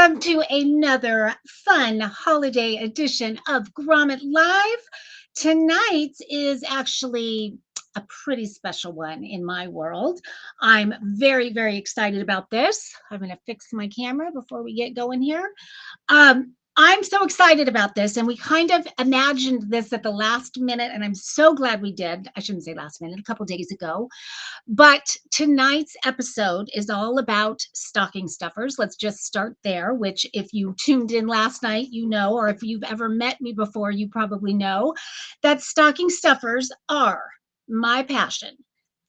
welcome to another fun holiday edition of Grommet Live. Tonight is actually a pretty special one in my world. I'm very, very excited about this. I'm going to fix my camera before we get going here. I'm so excited about this, and we kind of imagined this at the last minute, and I'm so glad we did. I shouldn't say last minute, a couple days ago. But tonight's episode is all about stocking stuffers. Let's just start there, which if you tuned in last night, you know, or if you've ever met me before, you probably know that stocking stuffers are my passion.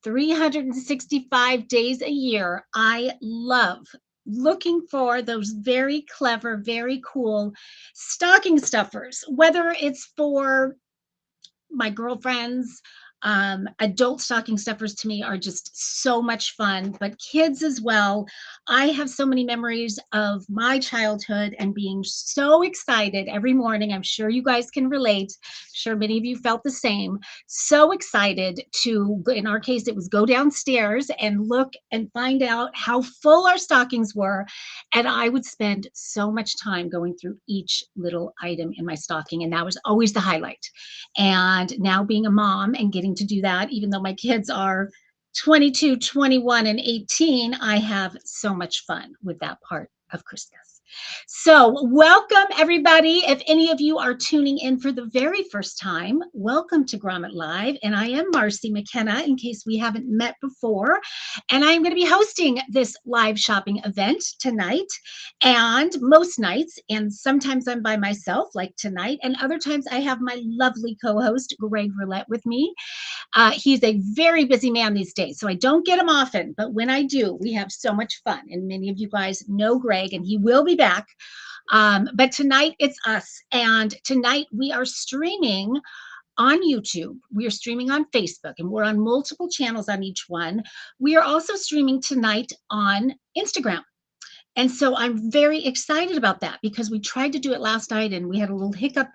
365 days a year, I love looking for those very clever, very cool stocking stuffers, whether it's for my girlfriends. Adult stocking stuffers to me are just so much fun, but kids as well. I have so many memories of my childhood and being so excited every morning. I'm sure you guys can relate. I'm sure many of you felt the same. So excited to, in our case, it was go downstairs and look and find out how full our stockings were. And I would spend so much time going through each little item in my stocking. And that was always the highlight. And now being a mom and getting to do that, even though my kids are 22, 21, and 18, I have so much fun with that part of Christmas. So welcome, everybody. If any of you are tuning in for the very first time, welcome to Grommet Live. And I am Marcy McKenna, in case we haven't met before. And I'm going to be hosting this live shopping event tonight and most nights. And sometimes I'm by myself, like tonight. And other times I have my lovely co-host, Greg Roulette, with me. He's a very busy man these days, so I don't get him often. But when I do, we have so much fun. And many of you guys know Greg, and he will be back. But tonight it's us. And tonight we are streaming on YouTube. We are streaming on Facebook, and we're on multiple channels on each one. We are also streaming tonight on Instagram. And so I'm very excited about that because we tried to do it last night and we had a little hiccup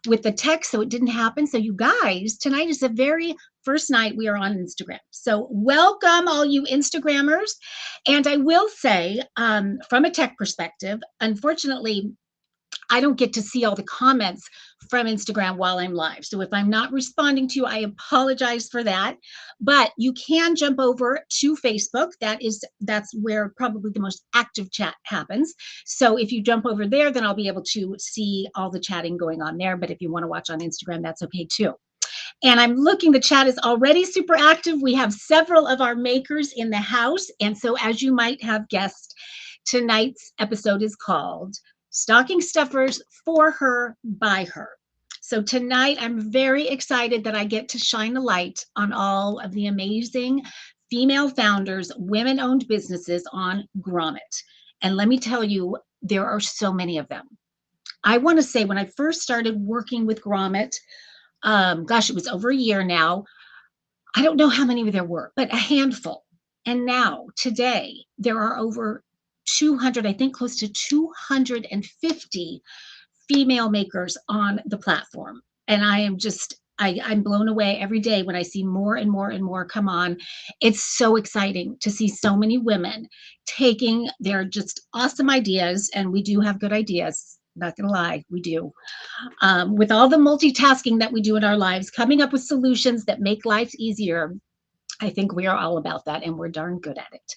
with the text, so it didn't happen. So you guys, tonight is the very first night we are on Instagram. So welcome all you Instagrammers. And I will say, from a tech perspective, unfortunately, I don't get to see all the comments from Instagram while I'm live. So if I'm not responding to you, I apologize for that. But you can jump over to Facebook. That's where probably the most active chat happens. So if you jump over there, then I'll be able to see all the chatting going on there. But if you want to watch on Instagram, that's okay too. And I'm looking, the chat is already super active. We have several of our makers in the house. And so as you might have guessed, tonight's episode is called Stocking Stuffers for Her, by Her. So tonight, I'm very excited that I get to shine a light on all of the amazing female founders, women-owned businesses on Grommet. And let me tell you, there are so many of them. I want to say when I first started working with Grommet, gosh, it was over a year now. I don't know how many there were, but a handful. And now, today, there are over 200, I think close to 250 female makers on the platform. And I am just, I'm blown away every day when I see more and more and more come on. It's so exciting to see so many women taking their just awesome ideas, and we do have good ideas. Not gonna lie, we do. With all the multitasking that we do in our lives, coming up with solutions that make life easier, I think we are all about that, and we're darn good at it.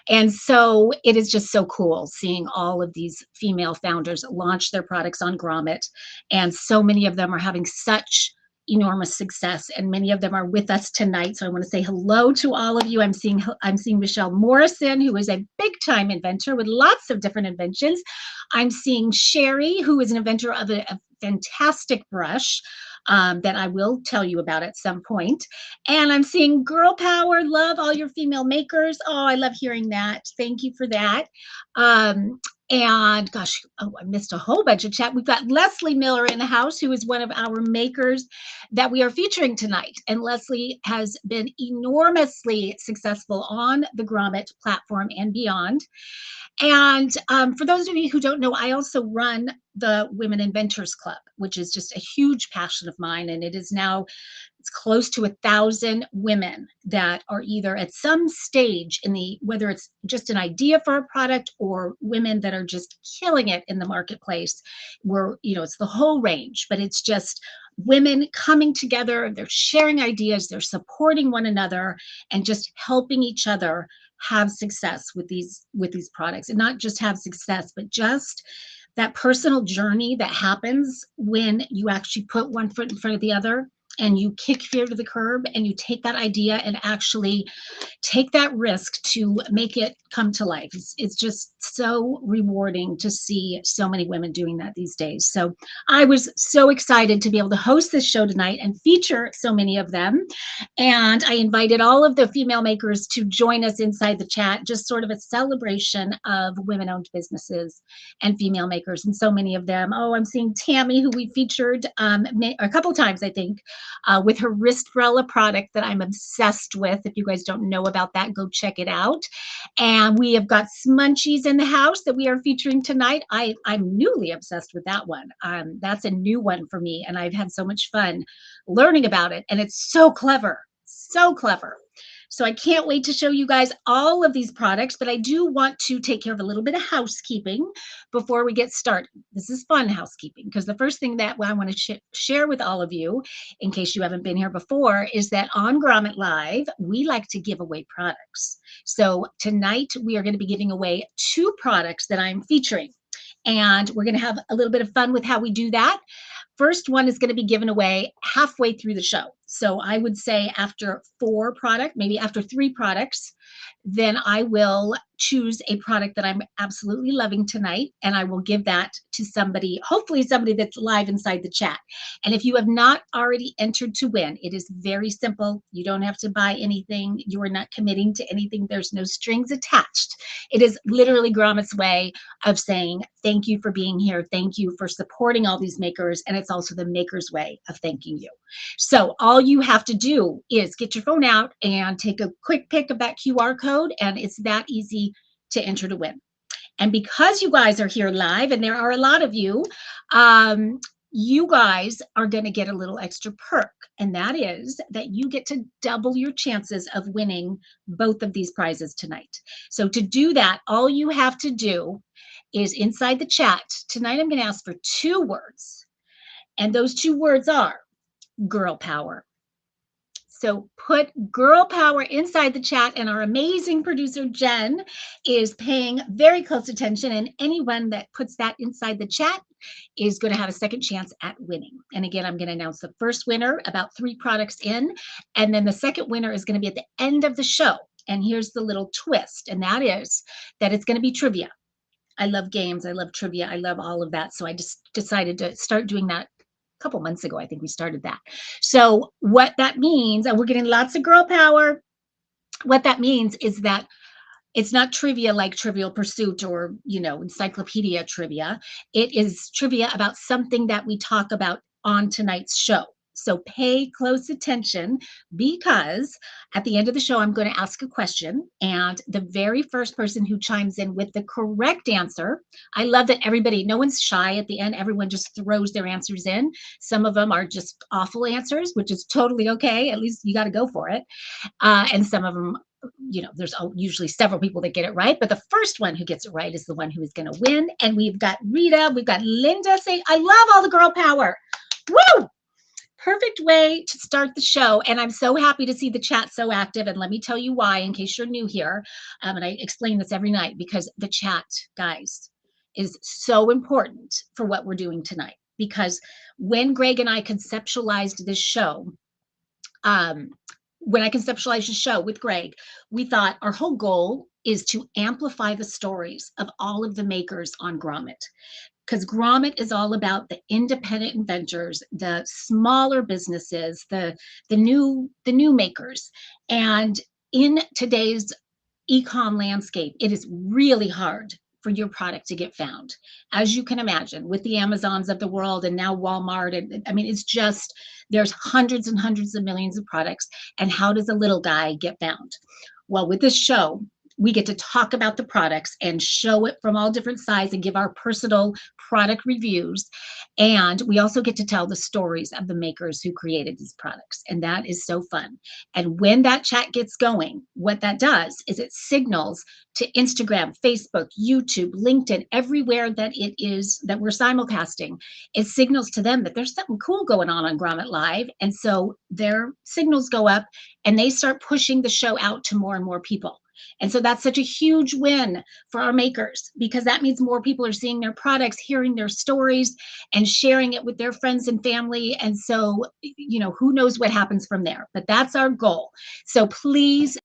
And so it is just so cool seeing all of these female founders launch their products on Grommet. And so many of them are having such enormous success, and many of them are with us tonight. So I want to say hello to all of you. I'm seeing Michelle Morrison, who is a big time inventor with lots of different inventions. I'm seeing Sherry, who is an inventor of a fantastic brush that I will tell you about at some point. And I'm seeing Girl Power. Love all your female makers. Oh, I love hearing that. Thank you for that. And gosh, oh, I missed a whole bunch of chat. We've got Leslie Miller in the house, who is one of our makers that we are featuring tonight. And Leslie has been enormously successful on the Grommet platform and beyond. And for those of you who don't know, I also run the Women Inventors Club, which is just a huge passion of mine. And it is now it's close to 1,000 women that are either at some stage in the, whether it's just an idea for a product or women that are just killing it in the marketplace, where, it's the whole range, but it's just women coming together, they're sharing ideas, they're supporting one another, and just helping each other have success with these products, and not just have success, but just that personal journey that happens when you actually put one foot in front of the other, and you kick fear to the curb, and you take that idea and actually take that risk to make it come to life. It's just so rewarding to see so many women doing that these days. So I was so excited to be able to host this show tonight and feature so many of them. And I invited all of the female makers to join us inside the chat, just sort of a celebration of women-owned businesses and female makers. And so many of them. Oh, I'm seeing Tammy, who we featured a couple times, I think, with her wristbrella product that I'm obsessed with. If you guys don't know about that, go check it out. And we have got Smunchies in the house that we are featuring tonight. I'm newly obsessed with that one. That's a new one for me, and I've had so much fun learning about it. And it's so clever, so clever. So I can't wait to show you guys all of these products, but I do want to take care of a little bit of housekeeping before we get started. This is fun housekeeping, because the first thing that I want to share with all of you, in case you haven't been here before, is that on Grommet Live, we like to give away products. So tonight we are going to be giving away 2 products that I'm featuring, and we're going to have a little bit of fun with how we do that. First one is going to be given away halfway through the show. So I would say after 4 products, maybe after 3 products, then I will choose a product that I'm absolutely loving tonight, and I will give that to somebody, hopefully somebody that's live inside the chat. And if you have not already entered to win, it is very simple. You don't have to buy anything. You are not committing to anything. There's no strings attached. It is literally Grommet's way of saying thank you for being here. Thank you for supporting all these makers. And it's also the maker's way of thanking you. So all you have to do is get your phone out and take a quick pic of that QR code, and it's that easy to enter to win. And because you guys are here live, and there are a lot of you, you guys are going to get a little extra perk, and that is that you get to double your chances of winning both of these prizes tonight. So to do that, all you have to do is inside the chat. Tonight, I'm going to ask for 2 words, and those 2 words are girl power. So put girl power inside the chat, and our amazing producer, Jen, is paying very close attention, and anyone that puts that inside the chat is going to have a second chance at winning. And again, I'm going to announce the first winner about 3 products in, and then the second winner is going to be at the end of the show. And here's the little twist, and that is that it's going to be trivia. I love games. I love trivia. I love all of that. So I just decided to start doing that couple months ago. I think we started that. So what that means, and we're getting lots of girl power. What that means is that it's not trivia like Trivial Pursuit or, encyclopedia trivia. It is trivia about something that we talk about on tonight's show. So pay close attention, because at the end of the show, I'm going to ask a question, and the very first person who chimes in with the correct answer, I love that everybody, no one's shy at the end. Everyone just throws their answers in. Some of them are just awful answers, which is totally okay. At least you got to go for it. And some of them, there's usually several people that get it right, but the first one who gets it right is the one who is going to win. And we've got Rita, we've got Linda saying, I love all the girl power. Woo! Perfect way to start the show. And I'm so happy to see the chat so active. And let me tell you why, in case you're new here. And I explain this every night, because the chat, guys, is so important for what we're doing tonight. Because when Greg and I conceptualized this show, when I conceptualized the show with Greg, we thought our whole goal is to amplify the stories of all of the makers on Grommet. Because Grommet is all about the independent inventors, the smaller businesses, the new makers. And in today's e-com landscape, it is really hard for your product to get found, as you can imagine, with the Amazons of the world and now Walmart. And I mean, it's just, there's hundreds and hundreds of millions of products. And how does a little guy get found? Well, with this show, we get to talk about the products and show it from all different sides and give our personal product reviews, and we also get to tell the stories of the makers who created these products. And that is so fun. And when that chat gets going, what that does is it signals to Instagram, Facebook, YouTube, LinkedIn, everywhere that it is that we're simulcasting, it signals to them that there's something cool going on Grommet Live. And so their signals go up and they start pushing the show out to more and more people. And so that's such a huge win for our makers, because that means more people are seeing their products, hearing their stories, and sharing it with their friends and family. And so, who knows what happens from there, but that's our goal. So please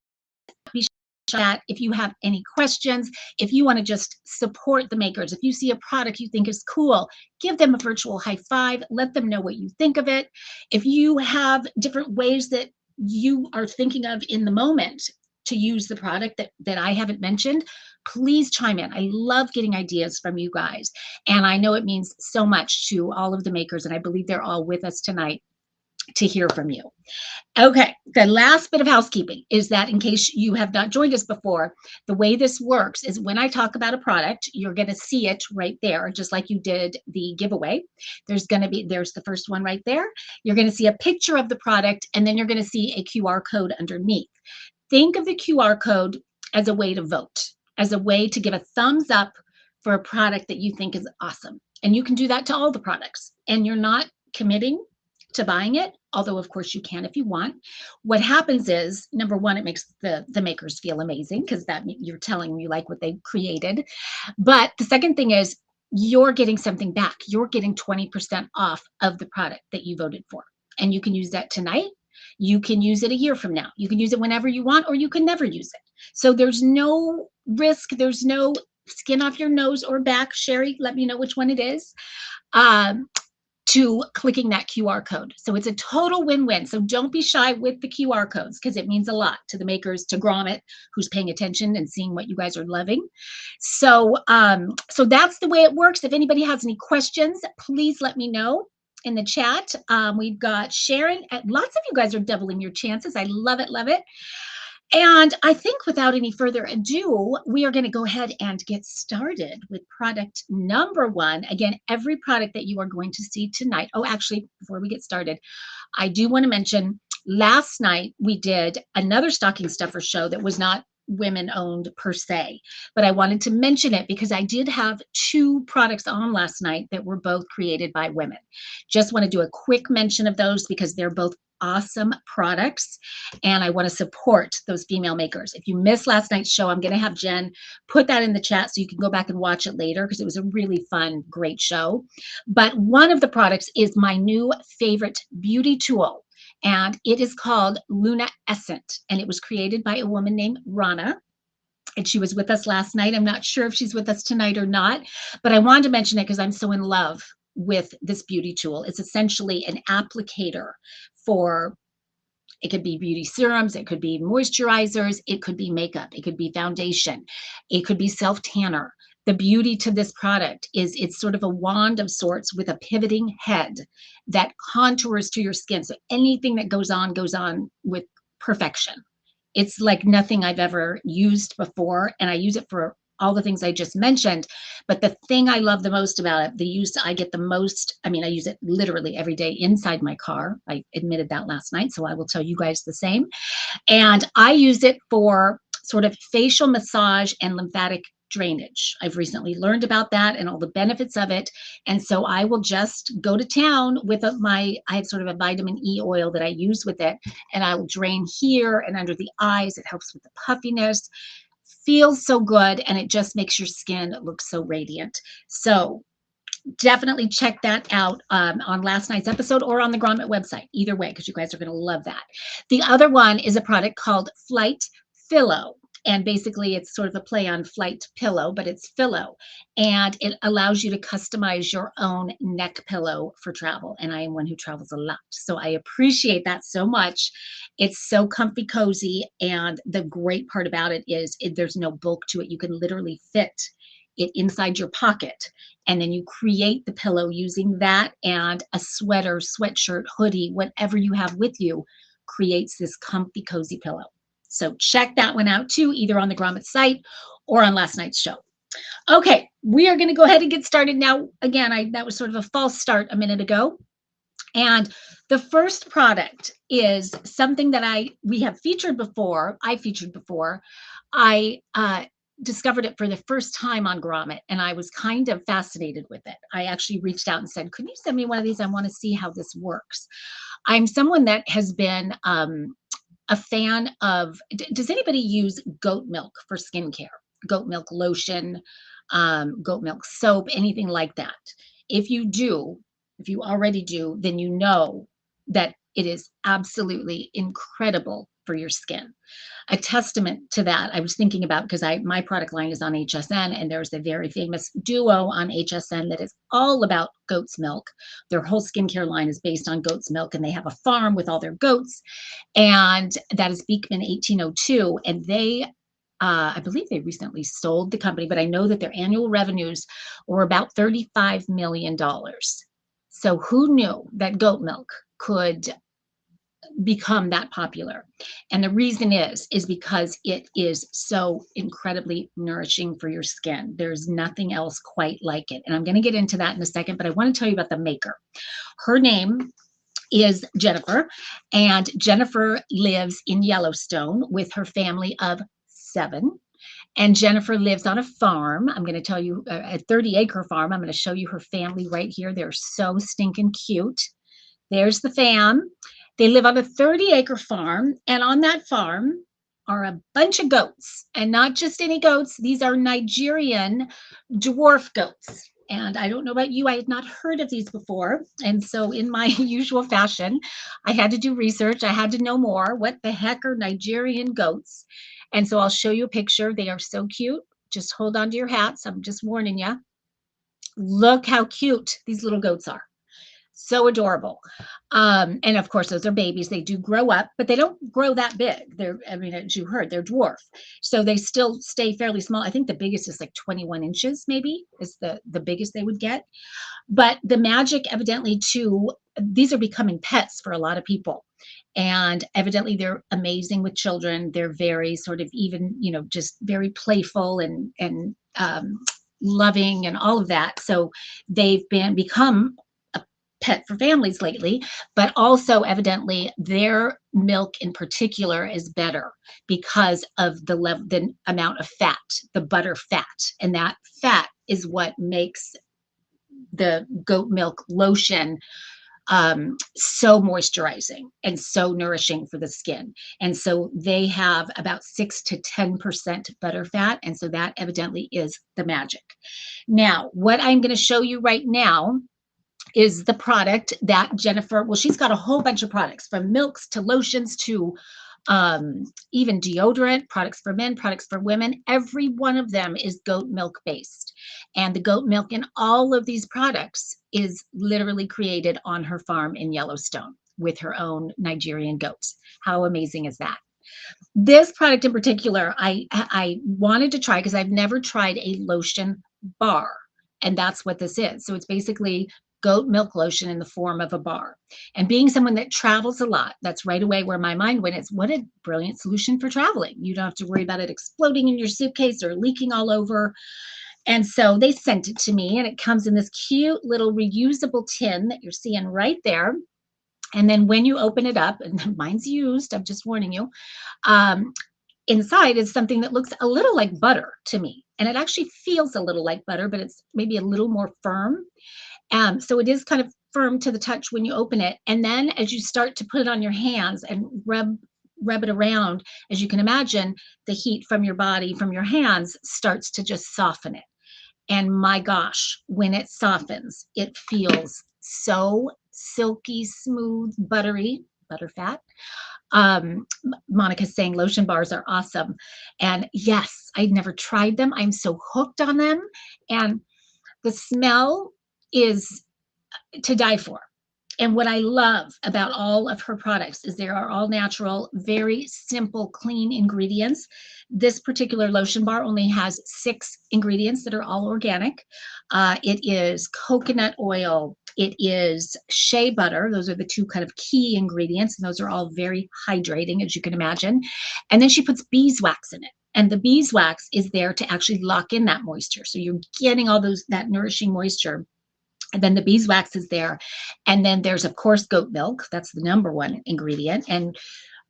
be sure that if you have any questions, if you want to just support the makers, if you see a product you think is cool, give them a virtual high five, let them know what you think of it. If you have different ways that you are thinking of in the moment to use the product that I haven't mentioned, please chime in. I love getting ideas from you guys. And I know it means so much to all of the makers, and I believe they're all with us tonight to hear from you. Okay, the last bit of housekeeping is that in case you have not joined us before, the way this works is when I talk about a product, you're going to see it right there, just like you did the giveaway. There's the first one right there. You're going to see a picture of the product, and then you're going to see a QR code underneath. Think of the QR code as a way to vote, as a way to give a thumbs up for a product that you think is awesome. And you can do that to all the products, and you're not committing to buying it, although of course you can if you want. What happens is, number one, it makes the makers feel amazing, because that you're telling them you like what they created. But the second thing is, you're getting something back. You're getting 20% off of the product that you voted for. And you can use that tonight. You can use it a year from now. You can use it whenever you want, or you can never use it. So there's no risk. There's no skin off your nose or back. Sherry, let me know which one it is. To clicking that QR code. So it's a total win-win. So don't be shy with the QR codes, because it means a lot to the makers, to Grommet, who's paying attention and seeing what you guys are loving. So, so that's the way it works. If anybody has any questions, please let me know in the chat. We've got Sharon. Lots of you guys are doubling your chances. I love it, love it. And I think without any further ado, we are going to go ahead and get started with product number one. Again, every product that you are going to see tonight. Oh, actually, before we get started, I do want to mention last night we did another stocking stuffer show that was not women owned per se, but I wanted to mention it because I did have two products on last night that were both created by women. Just want to do a quick mention of those because they're both awesome products, and I want to support those female makers. If you missed last night's show, I'm going to have Jen put that in the chat so you can go back and watch it later, because it was a really fun, great show. But one of the products is my new favorite beauty tool, and it is called Luna Essent, and it was created by a woman named Rana. And she was with us last night. I'm not sure if she's with us tonight or not, but I wanted to mention it because I'm so in love with this beauty tool. It's essentially an applicator for, it could be beauty serums, it could be moisturizers, it could be makeup, it could be foundation, it could be self-tanner. The beauty to this product is it's sort of a wand of sorts with a pivoting head that contours to your skin. So anything that goes on with perfection. It's like nothing I've ever used before, and I use it for all the things I just mentioned. But the thing I love the most about it, the use I get the most, I mean, I use it literally every day inside my car. I admitted that last night, so I will tell you guys the same. And I use it for sort of facial massage and lymphatic drainage. I've recently learned about that and all the benefits of it. And so I will just go to town with I have sort of a vitamin E oil that I use with it, and I will drain here and under the eyes. It helps with the puffiness. Feels so good, and it just makes your skin look so radiant. So definitely check that out on last night's episode or on the Grommet website. Either way, because you guys are going to love that. The other one is a product called Flight Pillow. And basically, it's sort of a play on flight pillow, but it's pillow. And it allows you to customize your own neck pillow for travel. And I am one who travels a lot, so I appreciate that so much. It's so comfy, cozy. And the great part about it is there's no bulk to it. You can literally fit it inside your pocket. And then you create the pillow using that, and a sweater, sweatshirt, hoodie, whatever you have with you creates this comfy, cozy pillow. So check that one out too, either on the Grommet site or on last night's show. Okay, we are going to go ahead and get started now. Again, that was sort of a false start a minute ago. And the first product is something that we have featured before. I featured before. I discovered it for the first time on Grommet, and I was kind of fascinated with it. I actually reached out and said, "Could you send me one of these? I want to see how this works." I'm someone that has been a fan of. Does anybody use goat milk for skincare? Goat milk lotion, goat milk soap, anything like that? If you do, if you already do, then you know that it is absolutely incredible for your skin. A testament to that, I was thinking about, because I my product line is on HSN, and there's a very famous duo on HSN that is all about goat's milk. Their whole skincare line is based on goat's milk, and they have a farm with all their goats, and that is Beekman 1802. And I believe they recently sold the company, but I know that their annual revenues were about $35 million. So who knew that goat milk could become that popular? And the reason is because it is so incredibly nourishing for your skin. There's nothing else quite like it. And I'm going to get into that in a second, but I want to tell you about the maker. Her name is Jennifer, and Jennifer lives in Yellowstone with her family of 7. And Jennifer lives on a farm. I'm going to tell you, a 30-acre farm. I'm going to show you her family right here. They're so stinking cute. There's the fam. They live on a 30-acre farm, and on that farm are a bunch of goats, and not just any goats. These are Nigerian dwarf goats. And I don't know about you, I had not heard of these before. And so, in my usual fashion, I had to do research. I had to know more. What the heck are Nigerian goats? And so, I'll show you a picture. They are so cute. Just hold on to your hats. I'm just warning you. Look how cute these little goats are. So adorable. And of course, those are babies. They do grow up, but they don't grow that big. I mean, as you heard, they're dwarf. So they still stay fairly small. I think the biggest is like 21 inches, maybe, is the biggest they would get. But the magic, evidently, too, these are becoming pets for a lot of people. And evidently, they're amazing with children. They're very sort of even, just very playful and loving and all of that. So they've become pet for families lately, but also evidently their milk in particular is better because of the amount of fat, the butter fat, and that fat is what makes the goat milk lotion so moisturizing and so nourishing for the skin. And so they have about 6 to 10% butter fat, and so that evidently is the magic. Now, what I'm going to show you right now is the product that Jennifer, well, she's got a whole bunch of products, from milks to lotions to even deodorant, products for men, products for women. Every one of them is goat milk based. And the goat milk in all of these products is literally created on her farm in Yellowstone with her own Nigerian goats. How amazing is that? This product in particular, I wanted to try because I've never tried a lotion bar, and that's what this is. So it's basically goat milk lotion in the form of a bar. And being someone that travels a lot, that's right away where my mind went. Is what a brilliant solution for traveling. You don't have to worry about it exploding in your suitcase or leaking all over. And so they sent it to me, and it comes in this cute little reusable tin that you're seeing right there. And then when you open it up, and mine's used, I'm just warning you, um, inside is something that looks a little like butter to me. And it actually feels a little like butter, but it's maybe a little more firm. So it is kind of firm to the touch when you open it. And then as you start to put it on your hands and rub it around, as you can imagine, the heat from your body, from your hands, starts to just soften it. And my gosh, when it softens, it feels so silky, smooth, buttery, butter fat. Monica's saying lotion bars are awesome. And yes, I'd never tried them. I'm so hooked on them. And the smell is to die for. And what I love about all of her products is they are all natural, very simple, clean ingredients. This particular lotion bar only has 6 ingredients that are all organic. It is coconut oil. It is shea butter. Those are the 2 kind of key ingredients, and those are all very hydrating, as you can imagine. And then she puts beeswax in it. And the beeswax is there to actually lock in that moisture. So you're getting all that nourishing moisture. And then the beeswax is there. And then there's, of course, goat milk. That's the number one ingredient. And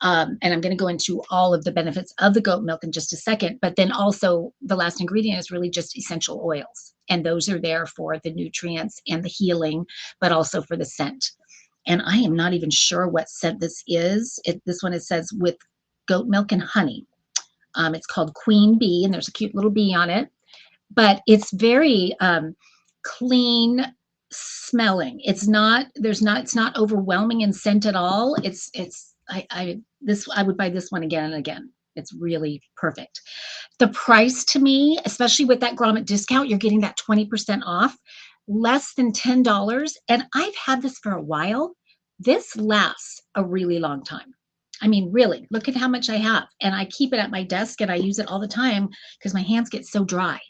I'm going to go into all of the benefits of the goat milk in just a second. But then also the last ingredient is really just essential oils. And those are there for the nutrients and the healing, but also for the scent. And I am not even sure what scent this is. This one, it says with goat milk and honey. It's called Queen Bee, and there's a cute little bee on it. But it's very clean smelling. It's not overwhelming in scent at all. I would buy this one again and again. It's really perfect. The price to me, especially with that Grommet discount, you're getting that 20% off, less than $10. And I've had this for a while. This lasts a really long time. I mean, really, look at how much I have. And I keep it at my desk and I use it all the time because my hands get so dry.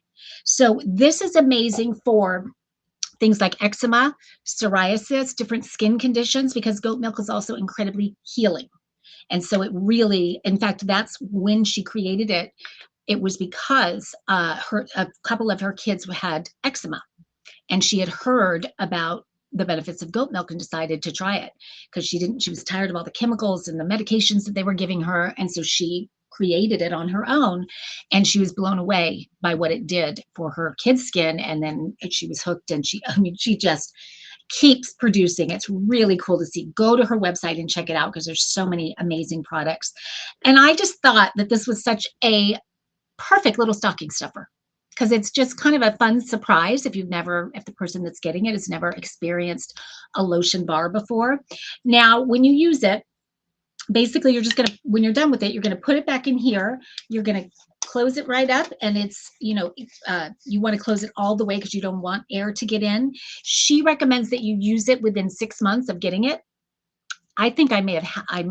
So this is amazing for things like eczema, psoriasis, different skin conditions, because goat milk is also incredibly healing. And so it really, in fact, that's when she created it. It was because a couple of her kids had eczema, and she had heard about the benefits of goat milk and decided to try it because she was tired of all the chemicals and the medications that they were giving her. And so she created it on her own, and she was blown away by what it did for her kids' skin. And then she was hooked, and she just keeps producing. It's really cool to see. Go to her website and check it out because there's so many amazing products. And I just thought that this was such a perfect little stocking stuffer because it's just kind of a fun surprise if the person that's getting it has never experienced a lotion bar before. Now, when you use it, basically you're just going to, when you're done with it, you're going to put it back in here. You're going to close it right up, and it's, you want to close it all the way because you don't want air to get in. She recommends that you use it within 6 months of getting it. I think I may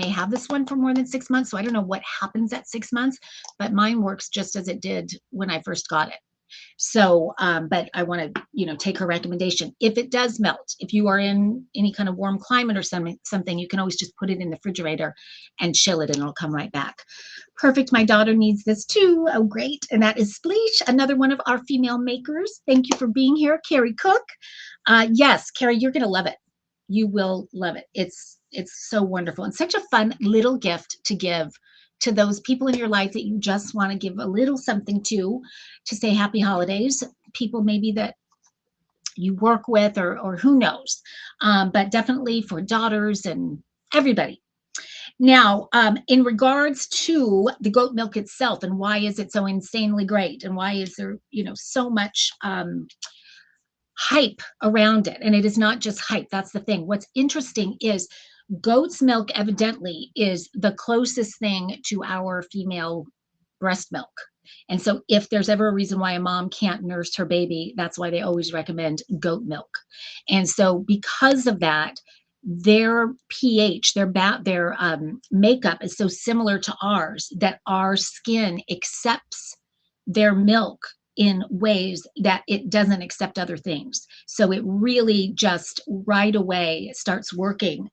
have this one for more than 6 months, so I don't know what happens at 6 months, but mine works just as it did when I first got it. So, but I want to, take her recommendation. If it does melt, if you are in any kind of warm climate or something, you can always just put it in the refrigerator and chill it, and it'll come right back. Perfect. My daughter needs this too. Oh, great. And that is Spleesh, another one of our female makers. Thank you for being here, Carrie Cook. Yes, Carrie, you're going to love it. You will love it. It's so wonderful and such a fun little gift to give to those people in your life that you just want to give a little something to say happy holidays. People maybe that you work with or who knows, but definitely for daughters and everybody. Now, in regards to the goat milk itself and why is it so insanely great and why is there, so much hype around it. And it is not just hype. That's the thing. What's interesting is goat's milk evidently is the closest thing to our female breast milk. And so if there's ever a reason why a mom can't nurse her baby, that's why they always recommend goat milk. And so because of that, their pH, their makeup is so similar to ours that our skin accepts their milk in ways that it doesn't accept other things. So it really just right away starts working.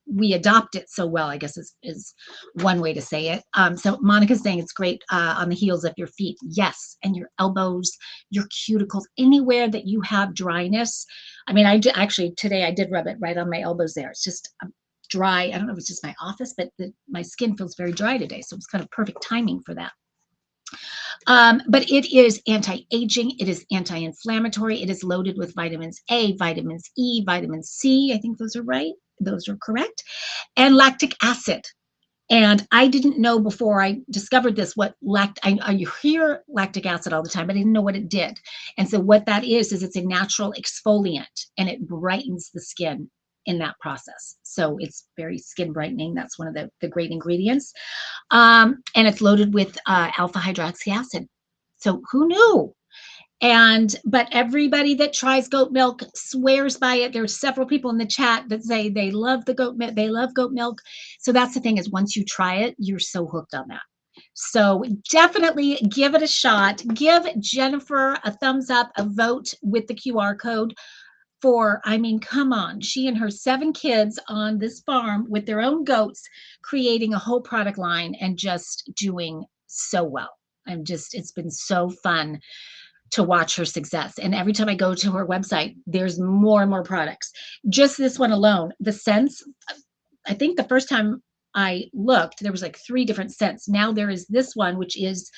We adopt it so well, I guess is one way to say it. So Monica's saying it's great on the heels of your feet. Yes, and your elbows, your cuticles, anywhere that you have dryness. I mean, today I did rub it right on my elbows there. It's just dry. I don't know if it's just my office, but my skin feels very dry today. So it's kind of perfect timing for that. But it is anti-aging, it is anti-inflammatory, it is loaded with vitamins A, vitamins E, vitamin C, I think those are right, those are correct, and lactic acid. And I didn't know before I discovered this what I hear lactic acid all the time, but I didn't know what it did. And so what that is it's a natural exfoliant, and it brightens the skin in that process. So it's very skin brightening. That's one of the great ingredients. And it's loaded with alpha hydroxy acid. So who knew? But everybody that tries goat milk swears by it. There's several people in the chat that say they love the goat milk. They love goat milk. So that's the thing is once you try it, you're so hooked on that. So definitely give it a shot. Give Jennifer a thumbs up, a vote with the QR code. Come on, she and her 7 kids on this farm with their own goats, creating a whole product line and just doing so well. It's been so fun to watch her success. And every time I go to her website, there's more and more products. Just this one alone, the scents, I think the first time I looked, there was like 3 different scents. Now there is this one, which is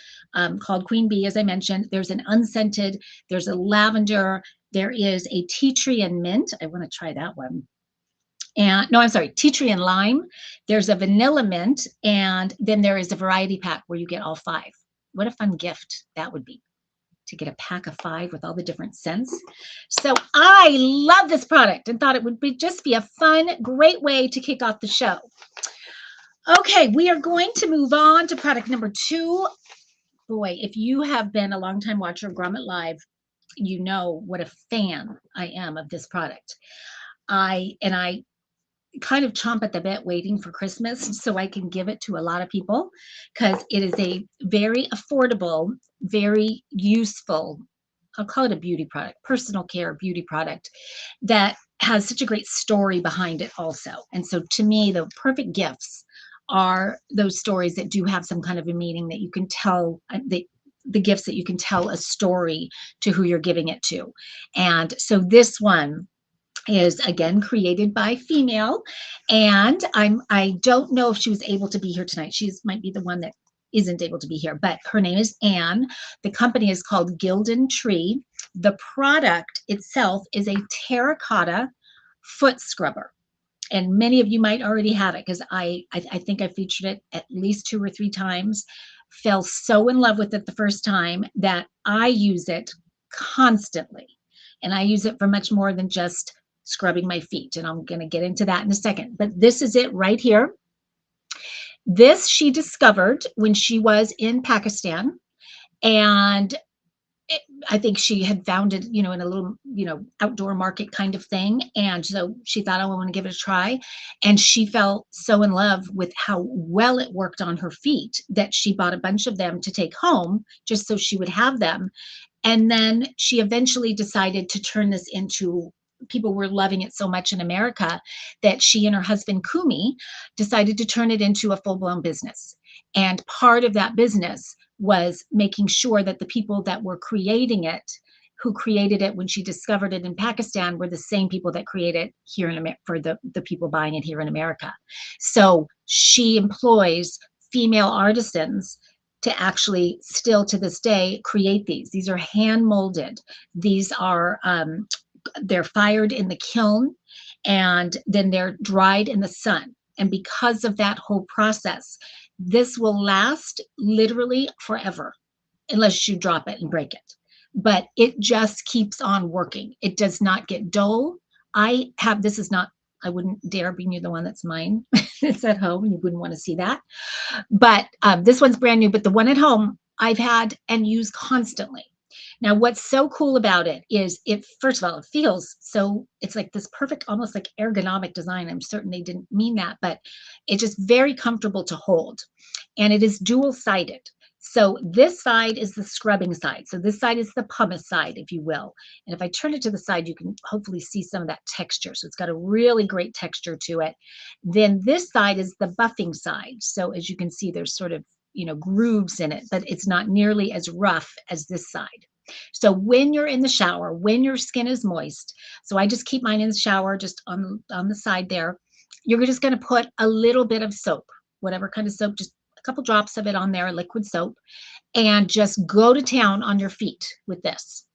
called Queen Bee, as I mentioned. There's an unscented, there's a lavender, there is a tea tree and mint. I want to try that one. And no, I'm sorry, tea tree and lime. There's a vanilla mint, and then there is a variety pack where you get all 5. What a fun gift that would be, to get a pack of 5 with all the different scents. So I love this product and thought it would just be a fun, great way to kick off the show. Okay, we are going to move on to product number 2. Boy, if you have been a longtime watcher of Grommet Live, you know what a fan I am of this product. I kind of chomp at the bit waiting for Christmas so I can give it to a lot of people, because it is a very affordable, very useful, I'll call it a beauty product, personal care beauty product that has such a great story behind it also. And so to me, the perfect gifts are those stories that do have some kind of a meaning, that you can tell, the gifts that you can tell a story to who you're giving it to. And so this one is again created by female, and I don't know if she was able to be here tonight. She's might be the one that isn't able to be here, but her name is Anne. The company is called Gildan Tree. The product itself is a terracotta foot scrubber, and many of you might already have it, because I think I featured it at least 2 or 3 times. Fell so in love with it the first time that I use it constantly, and I use it for much more than just scrubbing my feet, and I'm going to get into that in a second. But this is it right here. This she discovered when she was in Pakistan, and I think she had found it, in a little, outdoor market kind of thing. And so she thought, oh, I want to give it a try. And she fell so in love with how well it worked on her feet that she bought a bunch of them to take home just so she would have them. And then she eventually decided to turn this into, people were loving it so much in America that she and her husband Kumi decided to turn it into a full-blown business. And part of that business was making sure that the people that were creating it, who created it when she discovered it in Pakistan, were the same people that create it here in America for the people buying it here in America. So she employs female artisans to actually still to this day create these. These are hand molded. These are they're fired in the kiln, and then they're dried in the sun. And because of that whole process, this will last literally forever, unless you drop it and break it. But it just keeps on working. It does not get dull. This is not, I wouldn't dare bring you the one that's mine. It's at home, and you wouldn't want to see that. But this one's brand new, but the one at home I've had and use constantly. Now, what's so cool about it is first of all, it feels so, it's like this perfect, almost like ergonomic design. I'm certain they didn't mean that, but it's just very comfortable to hold. And it is dual-sided. So this side is the scrubbing side. So this side is the pumice side, if you will. And if I turn it to the side, you can hopefully see some of that texture. So it's got a really great texture to it. Then this side is the buffing side. So as you can see, there's sort of, grooves in it, but it's not nearly as rough as this side. So when you're in the shower, when your skin is moist, so I just keep mine in the shower, just on the side there, you're just going to put a little bit of soap, whatever kind of soap, just a couple drops of it on there, liquid soap, and just go to town on your feet with this.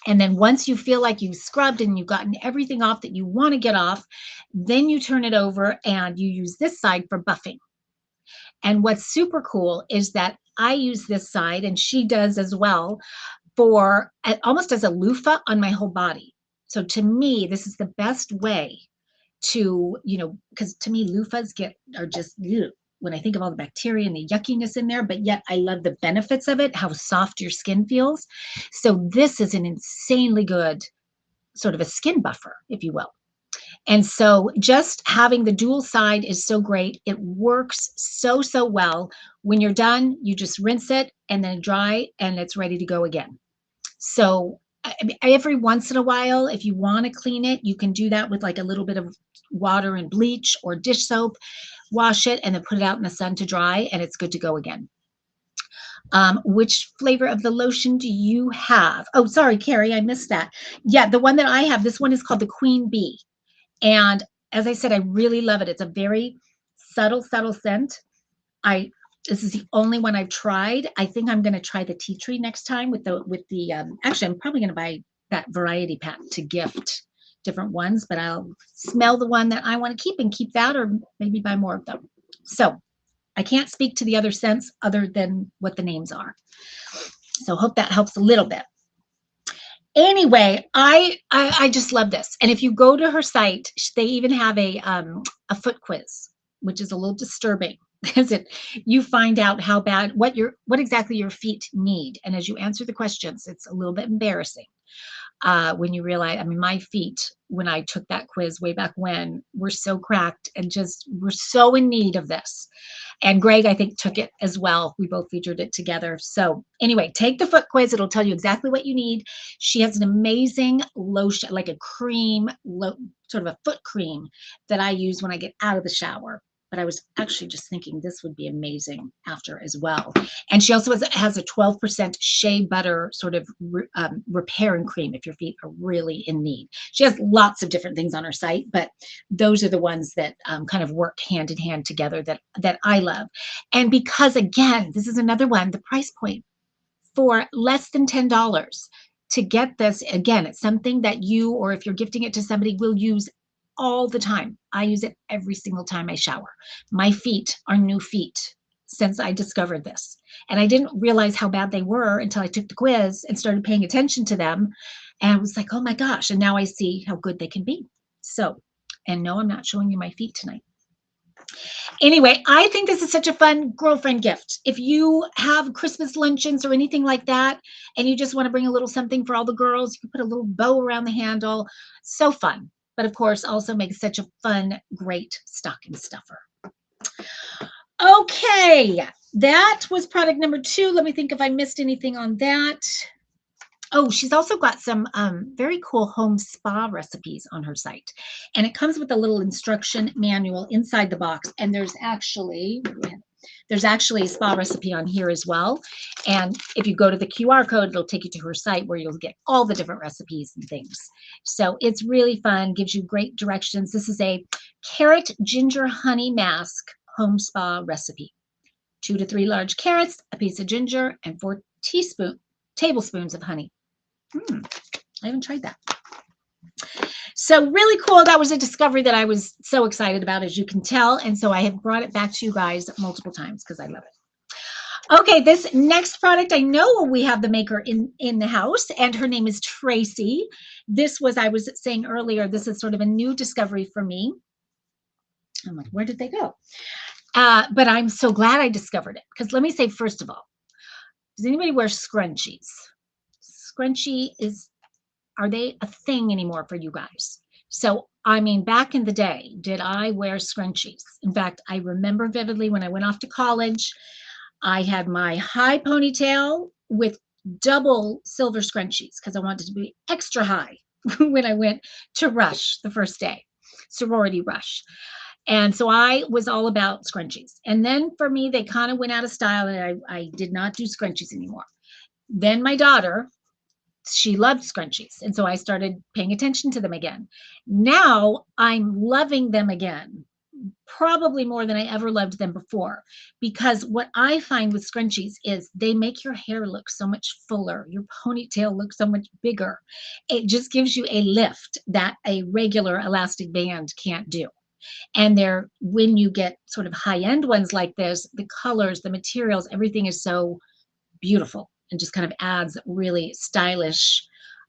And then once you feel like you've scrubbed and you've gotten everything off that you want to get off, then you turn it over and you use this side for buffing. And what's super cool is that I use this side, and she does as well, for almost as a loofah on my whole body. So to me, this is the best way to, because to me, loofahs are just, when I think of all the bacteria and the yuckiness in there, but yet I love the benefits of it, how soft your skin feels. So this is an insanely good sort of a skin buffer, if you will. And so just having the dual side is so great. It works so, so well. When you're done, you just rinse it and then dry, and it's ready to go again. So every once in a while, if you want to clean it, you can do that with like a little bit of water and bleach or dish soap, wash it, and then put it out in the sun to dry, and it's good to go again. Which flavor of the lotion do you have? Oh, sorry, Carrie, I missed that. Yeah, the one that I have, this one is called the Queen Bee. And as I said, I really love it. It's a very subtle scent. I This is the only one I've tried. I think I'm going to try the tea tree next time with the actually I'm probably going to buy that variety pack to gift different ones, but I'll smell the one that I want to keep and keep that, or maybe buy more of them. So I can't speak to the other scents other than what the names are. So hope that helps a little bit. Anyway, I just love this. And if you go to her site, they even have a foot quiz, which is a little disturbing because you find out how bad what exactly your feet need. And as you answer the questions, it's a little bit embarrassing when you realize, I mean, my feet, when I took that quiz way back when, were so cracked and just were so in need of this. And Greg, I think, took it as well. We both featured it together. So anyway, take the foot quiz. It'll tell you exactly what you need. She has an amazing lotion, like a cream, sort of a foot cream that I use when I get out of the shower. But I was actually just thinking this would be amazing after as well. And she also has a 12% shea butter sort of repair and cream if your feet are really in need. She has lots of different things on her site, but those are the ones that kind of work hand in hand together that I love. And because, again, this is another one, the price point for less than $10 to get this, again, it's something that you, or if you're gifting it to somebody, will use all the time. I use it every single time I shower. My feet are new feet since I discovered this. And I didn't realize how bad they were until I took the quiz and started paying attention to them. And I was like, oh my gosh. And now I see how good they can be. So, and no, I'm not showing you my feet tonight. Anyway, I think this is such a fun girlfriend gift. If you have Christmas luncheons or anything like that, and you just want to bring a little something for all the girls, you can put a little bow around the handle. So fun. But of course, also makes such a fun, great stocking stuffer. Okay, that was product number 2. Let me think if I missed anything on that. Oh, she's also got some very cool home spa recipes on her site. And it comes with a little instruction manual inside the box. And there's actually a spa recipe on here as well. And if you go to the QR code, it'll take you to her site where you'll get all the different recipes and things. So it's really fun, gives you great directions. This is a carrot ginger honey mask home spa recipe. 2 to 3 large carrots, a piece of ginger, and 4 tablespoons of honey. I haven't tried that. So really cool. That was a discovery that I was so excited about, as you can tell. And so I have brought it back to you guys multiple times because I love it. Okay, this next product, I know we have the maker in the house, and her name is Tracy. This was, I was saying earlier, this is sort of a new discovery for me. I'm like, where did they go? But I'm so glad I discovered it, because let me say, first of all, does anybody wear scrunchies? Are they a thing anymore for you guys? So, I mean, back in the day, did I wear scrunchies? In fact, I remember vividly when I went off to college, I had my high ponytail with double silver scrunchies because I wanted to be extra high when I went to Rush the first day, sorority Rush. And so I was all about scrunchies. And then for me, they kind of went out of style, and I did not do scrunchies anymore. Then my daughter, she loved scrunchies. And so I started paying attention to them again. Now I'm loving them again, probably more than I ever loved them before, because what I find with scrunchies is they make your hair look so much fuller. Your ponytail looks so much bigger. It just gives you a lift that a regular elastic band can't do. And when you get sort of high-end ones like this, the colors, the materials, everything is so beautiful and just kind of adds really stylish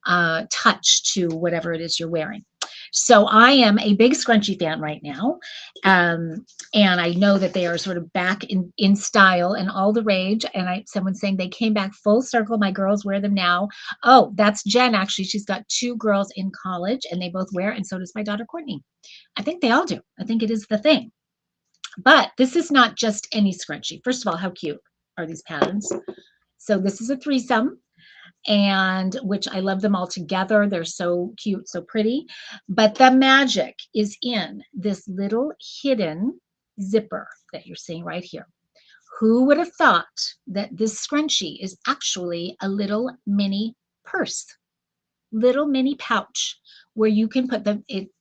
touch to whatever it is you're wearing. So I am a big scrunchie fan right now. And I know that they are sort of back in style and all the rage. And someone's saying they came back full circle. My girls wear them now. Oh, that's Jen, actually. She's got 2 girls in college, and they both wear, and so does my daughter, Courtney. I think they all do. I think it is the thing. But this is not just any scrunchie. First of all, how cute are these patterns? So this is a threesome, and which I love them all together. They're so cute, so pretty. But the magic is in this little hidden zipper that you're seeing right here. Who would have thought that this scrunchie is actually a little mini purse, little mini pouch where you can put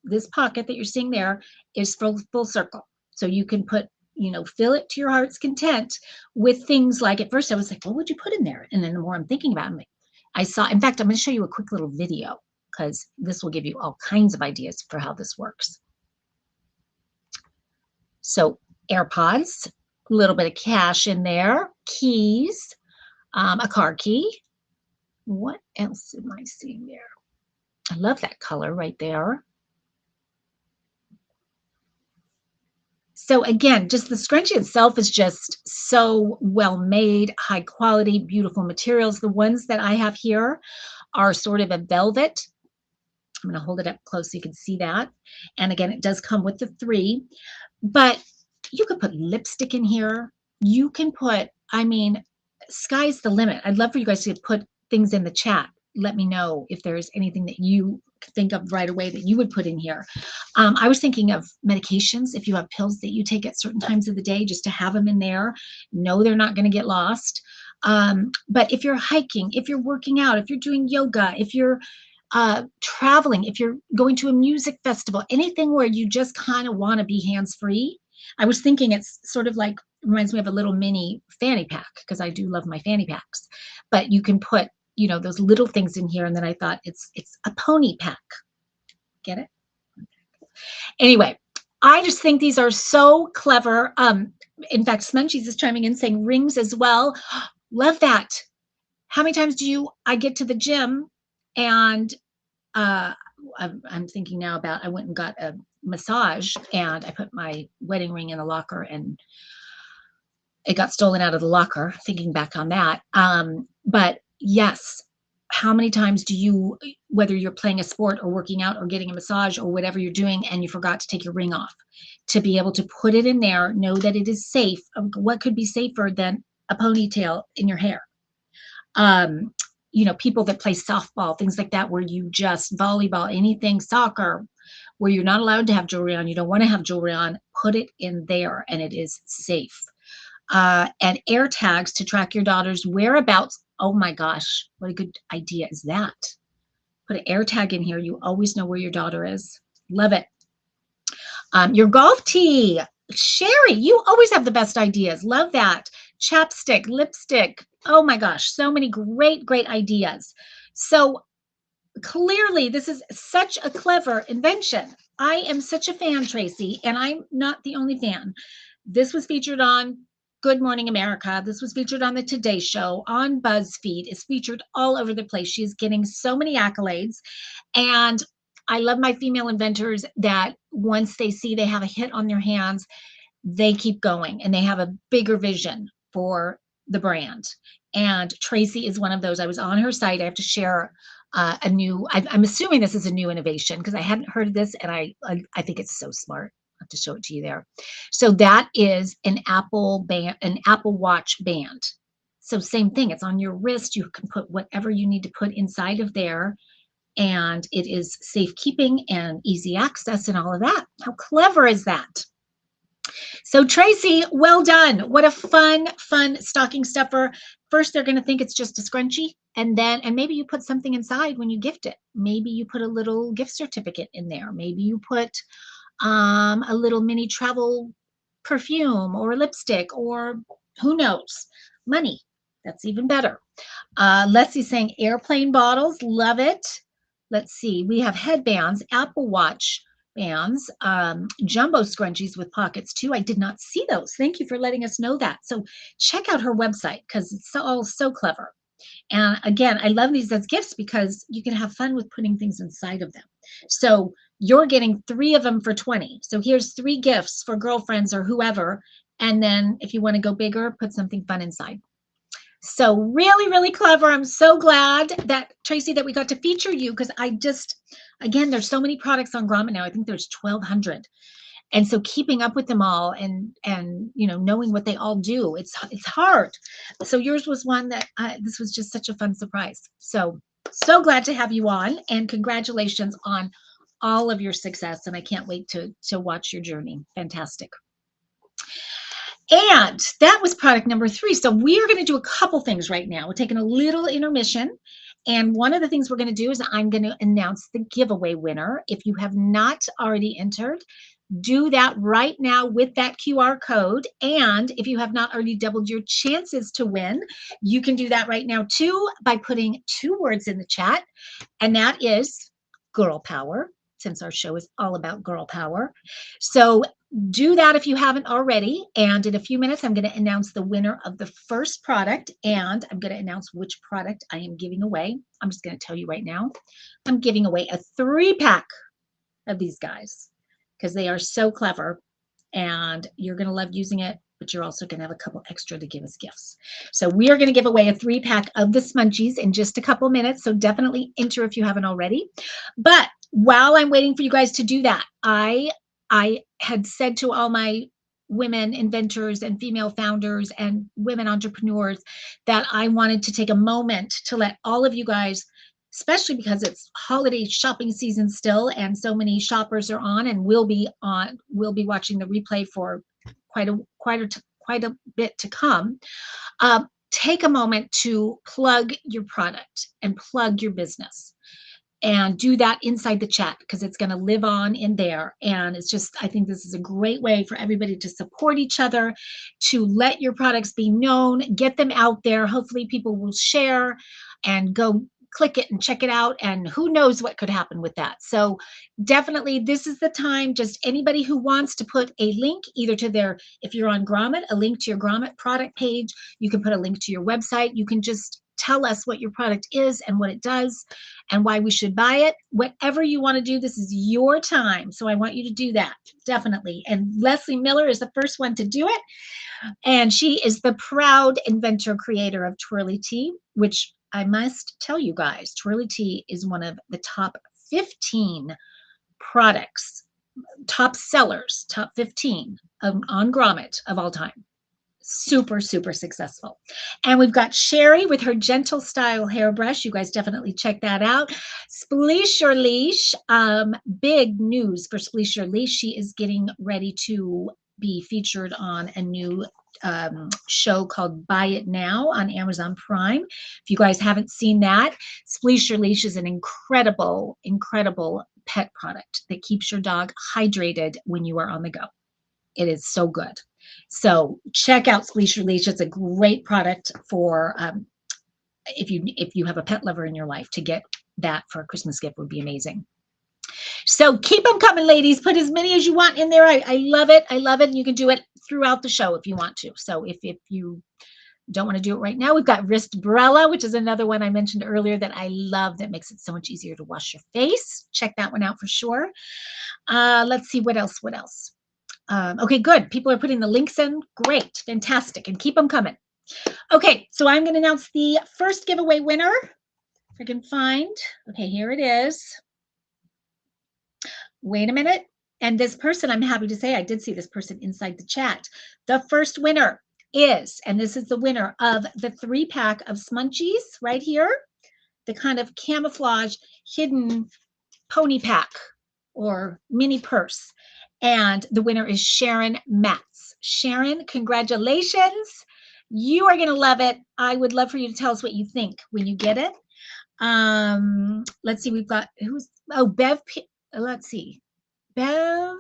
this pocket that you're seeing there is full circle. So you can put, fill it to your heart's content with things like, at first I was like, what would you put in there? And then the more I'm thinking about it, I saw, in fact, I'm going to show you a quick little video because this will give you all kinds of ideas for how this works. So AirPods, a little bit of cash in there, keys, a car key. What else am I seeing there? I love that color right there. So again, just the scrunchie itself is just so well made, high quality, beautiful materials. The ones that I have here are sort of a velvet. I'm going to hold it up close so you can see that. And again, it does come with the 3, but you could put lipstick in here. You can put, I mean, sky's the limit. I'd love for you guys to put things in the chat. Let me know if there's anything that you think of right away that you would put in here. I was thinking of medications. If you have pills that you take at certain times of the day, just to have them in there. No, they're not going to get lost. But if you're hiking, if you're working out, if you're doing yoga, if you're traveling, if you're going to a music festival, anything where you just kind of want to be hands-free. I was thinking it's sort of like, reminds me of a little mini fanny pack, because I do love my fanny packs. But you can put, those little things in here. And then I thought it's a pony pack. Get it? Anyway, I just think these are so clever. In fact, Smunchies is chiming in saying rings as well. Love that. How many times I get to the gym and I'm thinking now about, I went and got a massage and I put my wedding ring in the locker and it got stolen out of the locker, thinking back on that. But yes, how many times whether you're playing a sport or working out or getting a massage or whatever you're doing and you forgot to take your ring off, to be able to put it in there, know that it is safe. What could be safer than a ponytail in your hair? People that play softball, things like that, where you just volleyball, anything, soccer, where you're not allowed to have jewelry on, you don't want to have jewelry on, put it in there and it is safe. And air tags to track your daughter's whereabouts. Oh my gosh, what a good idea is that? Put an air tag in here. You always know where your daughter is. Love it. Your golf tee. Sherry, you always have the best ideas. Love that. Chapstick, lipstick. Oh my gosh, so many great ideas. So clearly this is such a clever invention. I am such a fan, Tracy, and I'm not the only fan. This was featured on Good Morning America. This was featured on the Today Show, on BuzzFeed. It's featured all over the place. She's getting so many accolades. And I love my female inventors that once they see they have a hit on their hands, they keep going and they have a bigger vision for the brand. And Tracy is one of those. I was on her site. I have to share I'm assuming this is a new innovation because I hadn't heard of this and I think it's so smart. I have to show it to you there. So that is an Apple Watch band. So same thing. It's on your wrist. You can put whatever you need to put inside of there. And it is safekeeping and easy access and all of that. How clever is that? So Tracy, well done. What a fun stocking stuffer. First, they're going to think it's just a scrunchie. And maybe you put something inside when you gift it. Maybe you put a little gift certificate in there. Maybe you put a little mini travel perfume or lipstick or who knows, money. That's even better. Leslie's saying airplane bottles. Love it. Let's see. We have headbands, Apple Watch bands, jumbo scrunchies with pockets too. I did not see those. Thank you for letting us know that. So check out her website because it's all so clever. And again, I love these as gifts because you can have fun with putting things inside of them. So you're getting 3 of them for $20. So here's 3 gifts for girlfriends or whoever. And then if you want to go bigger, put something fun inside. So really clever. I'm so glad that, Tracy, that we got to feature you because again, there's so many products on Grommet now. I think there's 1,200. And so keeping up with them all and knowing what they all do, it's hard. So yours was one that this was just such a fun surprise. So glad to have you on and congratulations on all of your success. And I can't wait to watch your journey. Fantastic. And that was product number 3. So we're going to do a couple things right now. We're taking a little intermission. And one of the things we're going to do is I'm going to announce the giveaway winner. If you have not already entered, do that right now with that QR code. And if you have not already doubled your chances to win, you can do that right now too by putting 2 words in the chat. And that is girl power, since our show is all about girl power. So do that if you haven't already. And in a few minutes, I'm going to announce the winner of the first product. And I'm going to announce which product I am giving away. I'm just going to tell you right now. I'm giving away a 3-pack of these guys because they are so clever and you're going to love using it, but you're also going to have a couple extra to give as gifts. So we are going to give away a 3-pack of the Smunchies in just a couple minutes. So definitely enter if you haven't already. But while I'm waiting for you guys to do that, I had said to all my women inventors and female founders and women entrepreneurs that I wanted to take a moment to let all of you guys, especially because it's holiday shopping season still and so many shoppers are on and will be watching the replay for quite a bit to come. Take a moment to plug your product and plug your business. And do that inside the chat because it's going to live on in there. And it's just, I think this is a great way for everybody to support each other, to let your products be known, get them out there. Hopefully people will share and go click it and check it out. And who knows what could happen with that. So definitely this is the time. Just anybody who wants to put a link either to their, if you're on Grommet, a link to your Grommet product page. You can put a link to your website. You can just tell us what your product is and what it does and why we should buy it. Whatever you want to do, this is your time. So I want you to do that, definitely. And Leslie Miller is the first one to do it. And she is the proud inventor creator of Twirly Tea, which I must tell you guys, Twirly Tea is one of the top 15 products, top sellers, top 15 on Grommet of all time. Super, super successful. And we've got Sherry with her gentle style hairbrush. You guys definitely check that out. Spleesh Your Leash. Big news for Spleesh Your Leash. She is getting ready to be featured on a new show called Buy It Now on Amazon Prime. If you guys haven't seen that, Spleesh Your Leash is an incredible, incredible pet product that keeps your dog hydrated when you are on the go. It is so good. So check out Spleesh Your Leash. It's a great product for if you have a pet lover in your life. To get that for a Christmas gift would be amazing. So keep them coming, ladies. Put as many as you want in there. I love it. I love it. And you can do it throughout the show if you want to. So if you don't want to do it right now, we've got Wristbrella, which is another one I mentioned earlier that I love, that makes it so much easier to wash your face. Check that one out for sure. Let's see, what else? Okay, good. People are putting the links in. Great. Fantastic. And keep them coming. Okay, so I'm going to announce the first giveaway winner. If I can find. Okay, here it is. Wait a minute. And this person, I'm happy to say, I did see this person inside the chat. The first winner is, and this is the winner of the 3-pack of Smunchies right here, the kind of camouflage hidden pony pack or mini purse. And the winner is Sharon Matz. Sharon, congratulations. You are going to love it. I would love for you to tell us what you think when you get it. Let's see. We've got Bev. Let's see. Bev.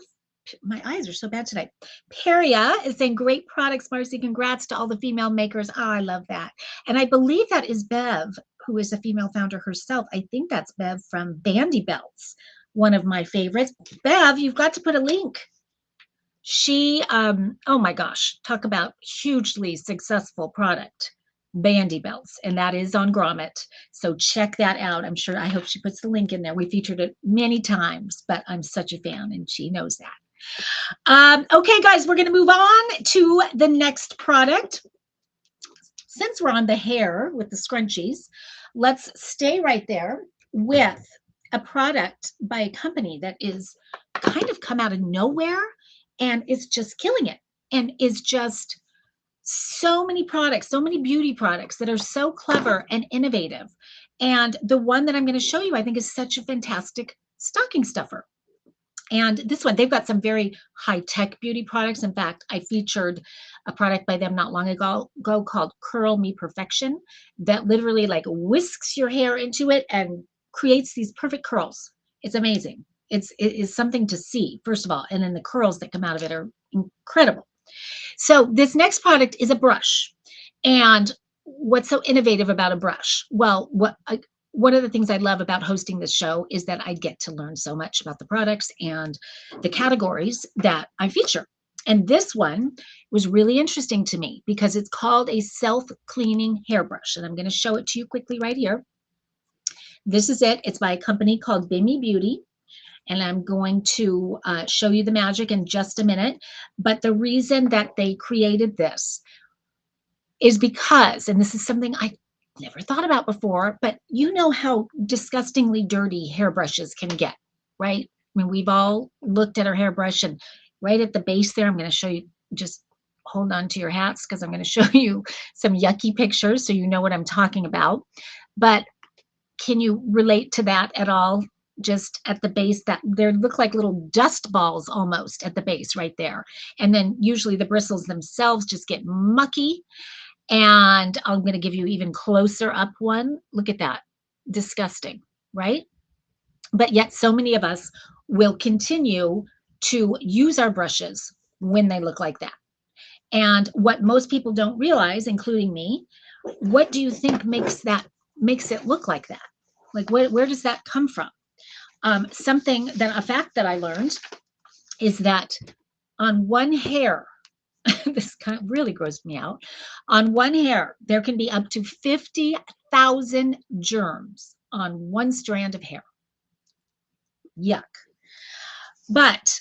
My eyes are so bad today. Peria is saying, great products, Marcy. Congrats to all the female makers. Oh, I love that. And I believe that is Bev, who is a female founder herself. I think that's Bev from Bandy Belts, one of my favorites. Bev, you've got to put a link. She, oh my gosh, talk about hugely successful product, Bandy Belts, and that is on Grommet. So check that out. I hope she puts the link in there. We featured it many times, but I'm such a fan and she knows that. Okay, guys, we're going to move on to the next product. Since we're on the hair with the scrunchies, let's stay right there with a product by a company that is kind of come out of nowhere and is just killing it, and is just so many products, so many beauty products that are so clever and innovative. And the one that I'm going to show you, I think, is such a fantastic stocking stuffer. And this one, they've got some very high-tech beauty products. In fact, I featured a product by them not long ago called Curl Me Perfection that literally like whisks your hair into it and creates these perfect curls. It's amazing. It is something to see, first of all, and then the curls that come out of it are incredible. So this next product is a brush. And what's so innovative about a brush? Well, one of the things I love about hosting this show is that I get to learn so much about the products and the categories that I feature. And this one was really interesting to me because it's called a self-cleaning hairbrush. And I'm going to show it to you quickly right here. This is it. It's by a company called Bimmy Beauty. And I'm going to show you the magic in just a minute. But the reason that they created this is because, and this is something I never thought about before, but you know how disgustingly dirty hairbrushes can get, right? I mean, we've all looked at our hairbrush, and right at the base there, I'm going to show you, just hold on to your hats because I'm going to show you some yucky pictures so you know what I'm talking about. But can you relate to that at all? Just at the base, that they look like little dust balls almost at the base right there. And then usually the bristles themselves just get mucky. And I'm going to give you even closer up one. Look at that. Disgusting, right? But yet so many of us will continue to use our brushes when they look like that. And what most people don't realize, including me, what do you think makes it look like that? Like where does that come from? A fact that I learned is that on one hair, this kind of really grossed me out. On one hair, there can be up to 50,000 germs on one strand of hair. Yuck. But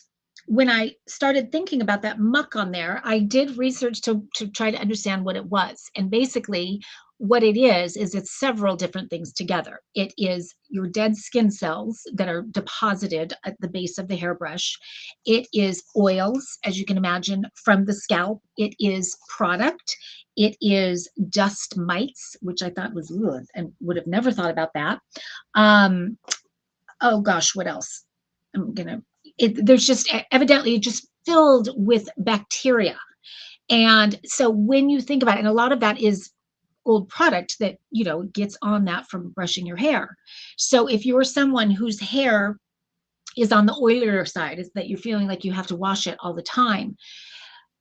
when I started thinking about that muck on there, I did research to try to understand what it was. And basically, what it is it's several different things together. It is your dead skin cells that are deposited at the base of the hairbrush. It is oils, as you can imagine, from the scalp. It is product. It is dust mites, which I thought was good and would have never thought about that. Oh gosh, what else? There's just evidently just filled with bacteria. And so when you think about it, and a lot of that is old product that, gets on that from brushing your hair. So if you're someone whose hair is on the oilier side, is that you're feeling like you have to wash it all the time,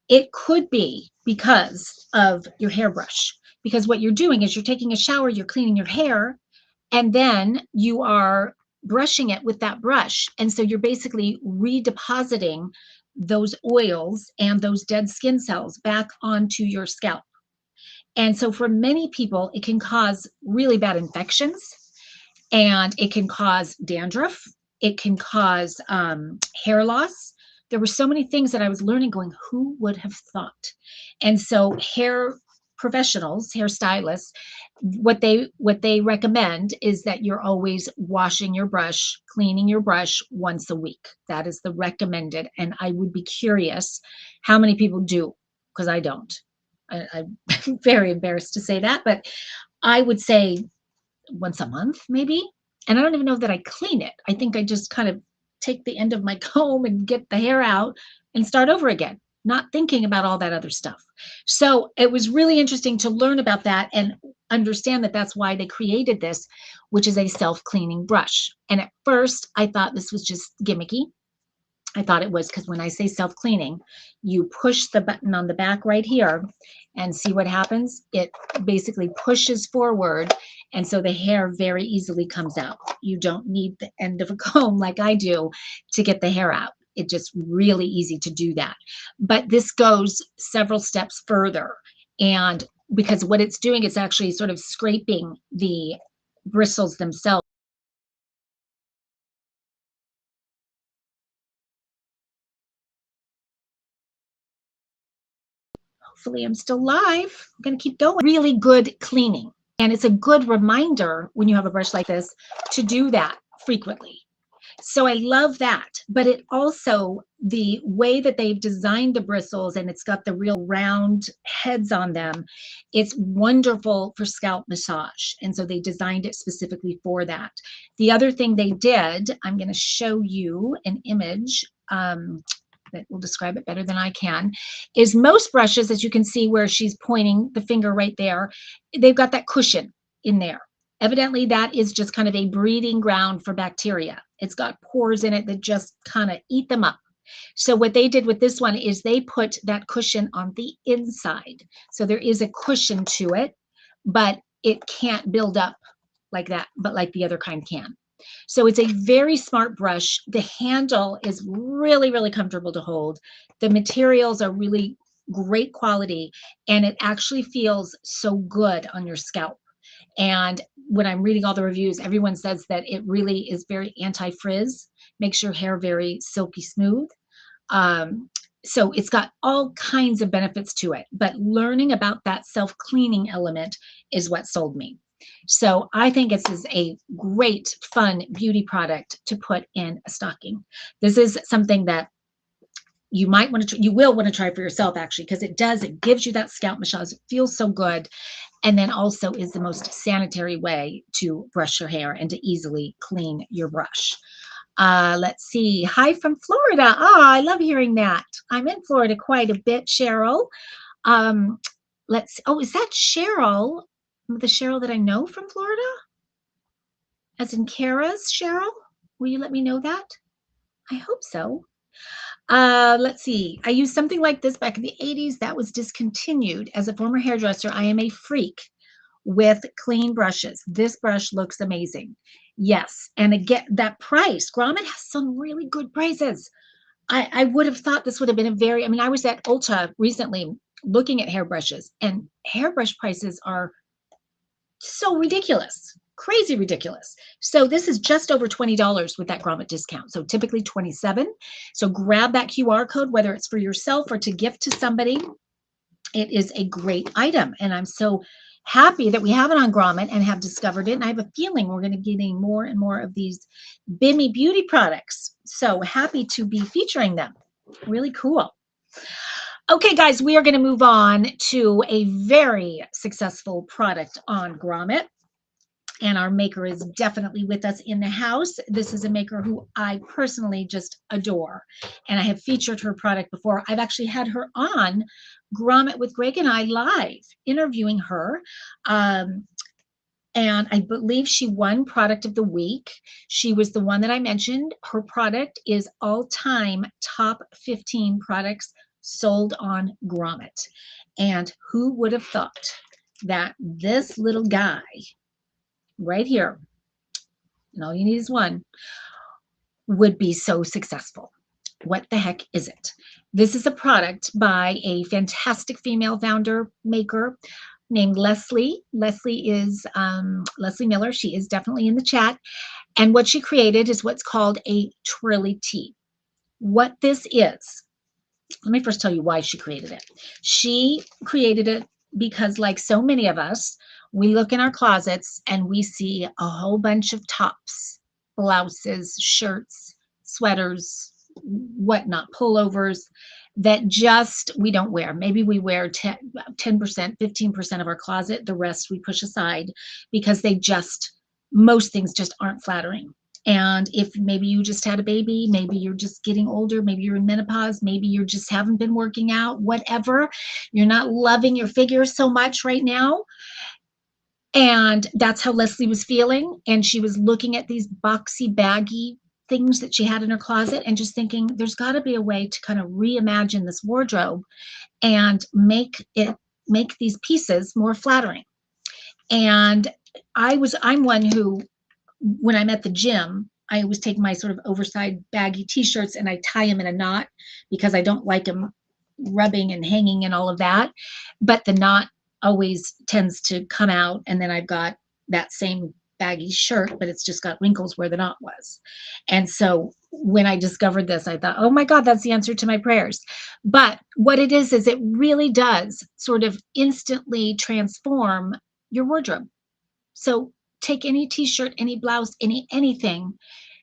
it could be because of your hairbrush. Because what you're doing is you're taking a shower, you're cleaning your hair, and then you are brushing it with that brush. And so you're basically redepositing those oils and those dead skin cells back onto your scalp. And so for many people, it can cause really bad infections, and it can cause dandruff. It can cause hair loss. There were so many things that I was learning going, who would have thought? And so hair professionals, hair stylists, what they recommend is that you're always washing your brush, cleaning your brush once a week. That is the recommended. And I would be curious how many people do, because I don't. I'm very embarrassed to say that, but I would say once a month, maybe. And I don't even know that I clean it. I think I just kind of take the end of my comb and get the hair out and start over again, not thinking about all that other stuff. So it was really interesting to learn about that and understand that that's why they created this, which is a self-cleaning brush. And at first, I thought this was just gimmicky. I thought it was because when I say self-cleaning, you push the button on the back right here and see what happens. It basically pushes forward, and so the hair very easily comes out. You don't need the end of a comb like I do to get the hair out. It's just really easy to do that. But this goes several steps further, and because what it's doing is actually sort of scraping the bristles themselves. Hopefully I'm still live. I'm going to keep going. Really good cleaning. And it's a good reminder when you have a brush like this to do that frequently. So I love that. But it also, the way that they've designed the bristles and it's got the real round heads on them, it's wonderful for scalp massage. And so they designed it specifically for that. The other thing they did, I'm going to show you an image. That will describe it better than I can, is most brushes, as you can see where she's pointing the finger right there, they've got that cushion in there. Evidently, that is just kind of a breeding ground for bacteria. It's got pores in it that just kind of eat them up. So what they did with this one is they put that cushion on the inside. So there is a cushion to it, but it can't build up like that, but like the other kind can. So it's a very smart brush. The handle is really, really comfortable to hold. The materials are really great quality, and it actually feels so good on your scalp. And when I'm reading all the reviews, everyone says that it really is very anti-frizz, makes your hair very silky smooth. So it's got all kinds of benefits to it, but learning about that self-cleaning element is what sold me. So I think this is a great, fun beauty product to put in a stocking. This is something that you might want to, you will want to try for yourself actually, because it gives you that scalp massage. It feels so good. And then also is the most sanitary way to brush your hair and to easily clean your brush. Let's see. Hi from Florida. Oh, I love hearing that. I'm in Florida quite a bit, Cheryl. Um, oh, is that Cheryl? The Cheryl that I know from Florida? As in Kara's Cheryl? Will you let me know that? I hope so. Let's see. I used something like this back in the 80s. That was discontinued. As a former hairdresser, I am a freak with clean brushes. This brush looks amazing. Yes. And again, that price, Grommet has some really good prices. I would have thought this would have been I mean, I was at Ulta recently looking at hairbrushes, and hairbrush prices are so ridiculous, crazy ridiculous. So this is just over $20 with that Grommet discount. So typically 27. So grab that QR code, whether it's for yourself or to gift to somebody. It is a great item. And I'm so happy that we have it on Grommet and have discovered it. And I have a feeling we're going to be getting more and more of these Bimmy beauty products. So happy to be featuring them. Really cool. Okay, guys, we are going to move on to a very successful product on Grommet. And our maker is definitely with us in the house. This is a maker who I personally just adore. And I have featured her product before. I've actually had her on Grommet with Greg and I live interviewing her. And I believe she won Product of the Week. She was the one that I mentioned. Her product is all-time top 15 products sold on Grommet. And who would have thought that this little guy right here, and all you need is one, would be so successful? What the heck is it? This is a product by a fantastic female founder maker named Leslie. Leslie is Leslie Miller. She is definitely in the chat. And what she created is what's called a Trilly tea. What this is, let me first tell you why she created it. She created it because, like so many of us, we look in our closets and we see a whole bunch of tops, blouses, shirts, sweaters, whatnot, pullovers that just we don't wear. Maybe we wear 10%, 15% of our closet. The rest we push aside because most things just aren't flattering. And if maybe you just had a baby, maybe you're just getting older, maybe you're in menopause, maybe you just haven't been working out, whatever, you're not loving your figure so much right now. And that's how Leslie was feeling. And she was looking at these boxy, baggy things that she had in her closet and just thinking, there's got to be a way to kind of reimagine this wardrobe and make these pieces more flattering. And I'm one who, when I'm at the gym, I always take my sort of oversized baggy t-shirts and I tie them in a knot because I don't like them rubbing and hanging and all of that. But the knot always tends to come out, and then I've got that same baggy shirt, but it's just got wrinkles where the knot was. And so when I discovered this, I thought, oh my God, that's the answer to my prayers. But what it is it really does sort of instantly transform your wardrobe. So take any t-shirt, any blouse, anything,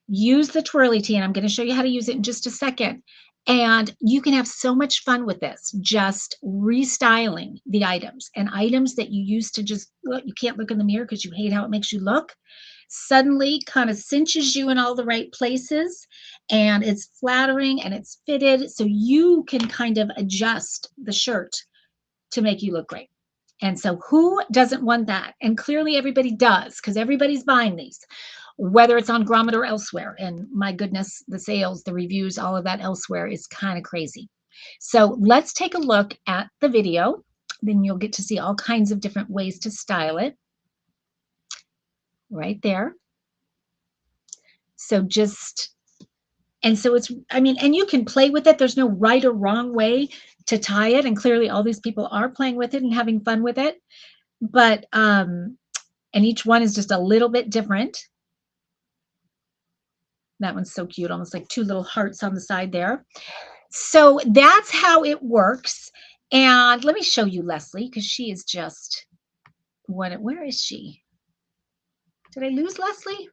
use the twirly tee, and I'm going to show you how to use it in just a second. And you can have so much fun with this, just restyling the items, and items that you used to just, well, you can't look in the mirror because you hate how it makes you look, suddenly kind of cinches you in all the right places, and it's flattering and it's fitted. So you can kind of adjust the shirt to make you look great. And so who doesn't want that? And clearly everybody does, because everybody's buying these, whether it's on Grommet or elsewhere. And my goodness, the sales, the reviews, all of that elsewhere is kind of crazy. So let's take a look at the video. Then you'll get to see all kinds of different ways to style it right there. So just, and so it's, I mean, and you can play with it. There's no right or wrong way to tie it. And clearly all these people are playing with it and having fun with it. But, and each one is just a little bit different. That one's so cute, almost like two little hearts on the side there. So that's how it works. And let me show you Leslie, because she is just, where is she? Did I lose Leslie?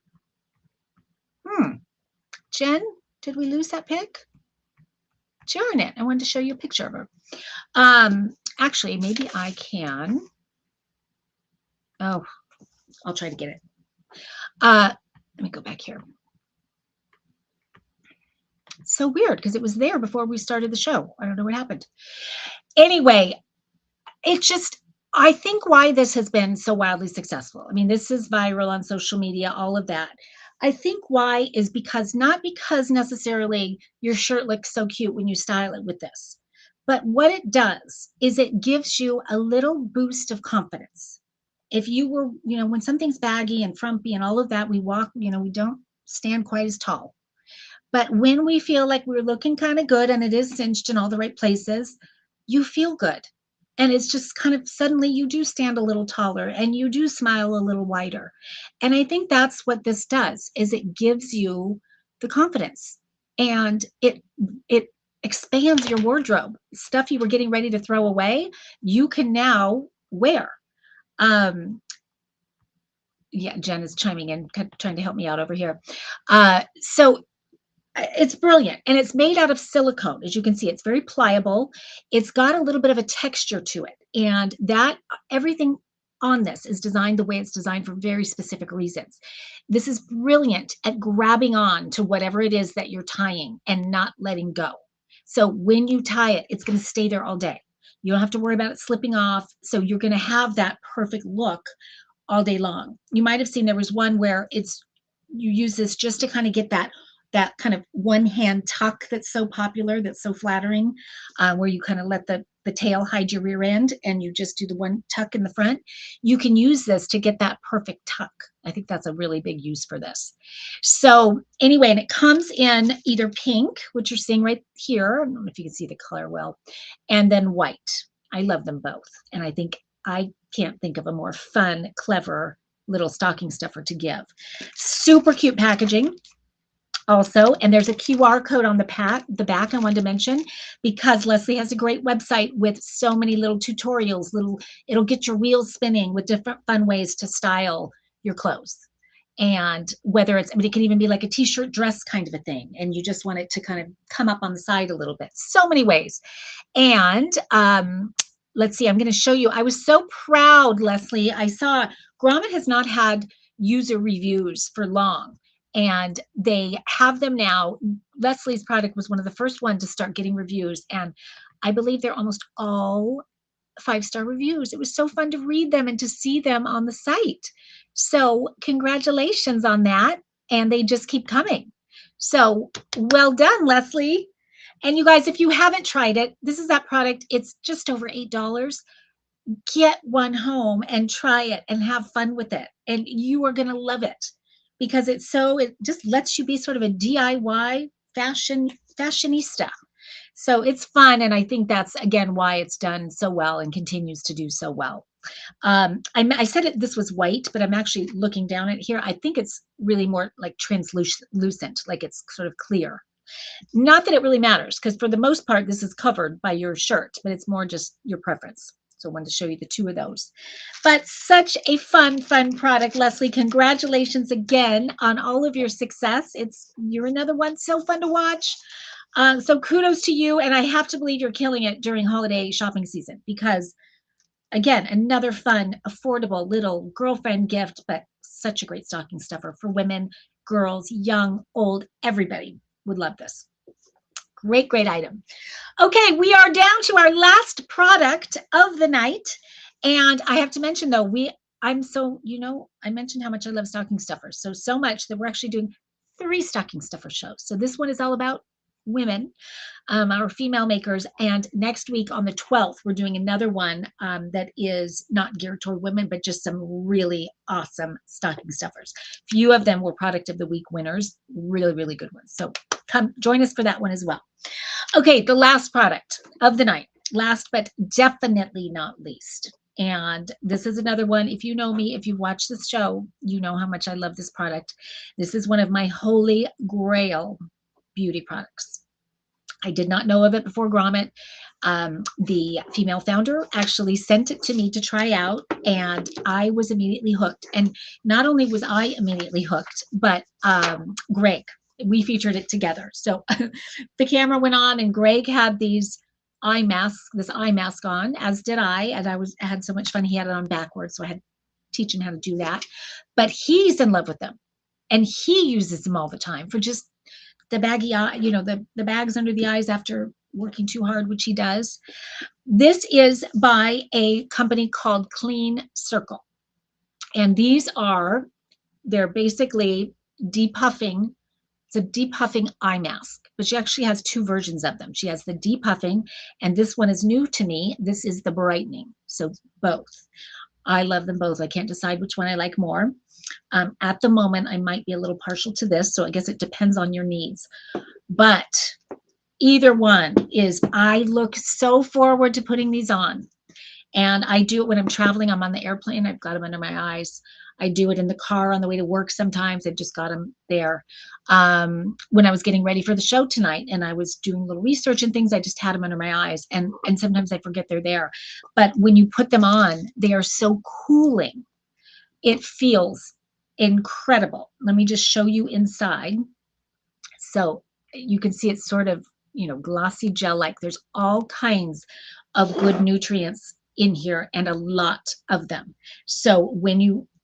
Jen, did we lose that pic? Darn it, I wanted to show you a picture of her. Actually, maybe I can. Oh, I'll try to get it. Let me go back here. It's so weird because it was there before we started the show. I don't know what happened. Anyway, it's just, I think why this has been so wildly successful. I mean, this is viral on social media, all of that. I think why is because, not because necessarily your shirt looks so cute when you style it with this, but what it does is it gives you a little boost of confidence. If you were, when something's baggy and frumpy and all of that, we walk, we don't stand quite as tall. But when we feel like we're looking kind of good and it is cinched in all the right places, you feel good. And it's just kind of suddenly you do stand a little taller and you do smile a little wider. And I think that's what this does, is it gives you the confidence, and it expands your wardrobe. Stuff you were getting ready to throw away, you can now wear. Yeah, Jen is chiming in, trying to help me out over here. So it's brilliant, and it's made out of silicone. As you can see, it's very pliable. It's got a little bit of a texture to it, and that everything on this is designed the way it's designed for very specific reasons. This is brilliant at grabbing on to whatever it is that you're tying and not letting go. So when you tie it, it's going to stay there all day. You don't have to worry about it slipping off. So you're going to have that perfect look all day long. You might have seen there was one where you use this just to kind of get that kind of one hand tuck that's so popular, that's so flattering, where you kind of let the tail hide your rear end and you just do the one tuck in the front. You can use this to get that perfect tuck. I think that's a really big use for this. So anyway, and it comes in either pink, which you're seeing right here. I don't know if you can see the color well, and then white. I love them both. And I think I can't think of a more fun, clever little stocking stuffer to give. Super cute packaging. Also, and there's a QR code on the back I wanted to mention, because Leslie has a great website with so many little tutorials, it'll get your wheels spinning with different fun ways to style your clothes. And whether it's, I mean, it can even be like a t-shirt dress kind of a thing, and you just want it to kind of come up on the side a little bit. So many ways. And let's see, I'm going to show you. I was so proud, Leslie. I saw Grommet has not had user reviews for long, and they have them now. Leslie's product was one of the first ones to start getting reviews, and I believe they're almost all 5-star reviews. It was so fun to read them and to see them on the site. So congratulations on that, and they just keep coming. So well done, Leslie. And you guys, if you haven't tried it, this is that product. It's just over $8. Get one home and try it and have fun with it, and you are going to love it, because it just lets you be sort of a DIY fashionista. So it's fun, and I think that's again why it's done so well and continues to do so well. I said this was white, but I'm actually looking down at here. I think it's really more like translucent, like it's sort of clear. Not that it really matters, because for the most part, this is covered by your shirt, but it's more just your preference. So I wanted to show you the two of those. But such a fun, fun product, Leslie. Congratulations again on all of your success. You're another one so fun to watch. So kudos to you. And I have to believe you're killing it during holiday shopping season because, again, another fun, affordable little girlfriend gift, but such a great stocking stuffer for women, girls, young, old, everybody would love this. Great, great item. Okay, we are down to our last product of the night. And I have to mention though, I mentioned how much I love stocking stuffers. So much that we're actually doing 3 stocking stuffer shows. So this one is all about women, our female makers. And next week on the 12th, we're doing another one that is not geared toward women, but just some really awesome stocking stuffers. Few of them were product of the week winners, really, really good ones. So come join us for that one as well. Okay, the last product of the night, last but definitely not least. And this is another one. If you know me, if you've watched this show, you know how much I love this product. This is one of my holy grail beauty products. I did not know of it before Grommet. The female founder actually sent it to me to try out, and I was immediately hooked. And not only was I immediately hooked, but Greg, we featured it together. So the camera went on, and Greg had this eye mask on, as did I, and I had so much fun. He had it on backwards, so I had to teach him how to do that. But he's in love with them, and he uses them all the time for just the baggy eye, the bags under the eyes after working too hard, which he does. This is by a company called Clean Circle. And they're basically depuffing. It's a depuffing eye mask, but she actually has 2 versions of them. She has the depuffing, and this one is new to me. This is the brightening. So both. I love them both. I can't decide which one I like more. At the moment, I might be a little partial to this, so I guess it depends on your needs. But either one I look so forward to putting these on. And I do it when I'm traveling. I'm on the airplane. I've got them under my eyes. I do it in the car on the way to work sometimes. I've just got them there. When I was getting ready for the show tonight and I was doing a little research and things, I just had them under my eyes. And sometimes I forget they're there. But when you put them on, they are so cooling. It feels incredible. Let me just show you inside. So you can see it's sort of, glossy gel-like. There's all kinds of good nutrients in here and a lot of them. So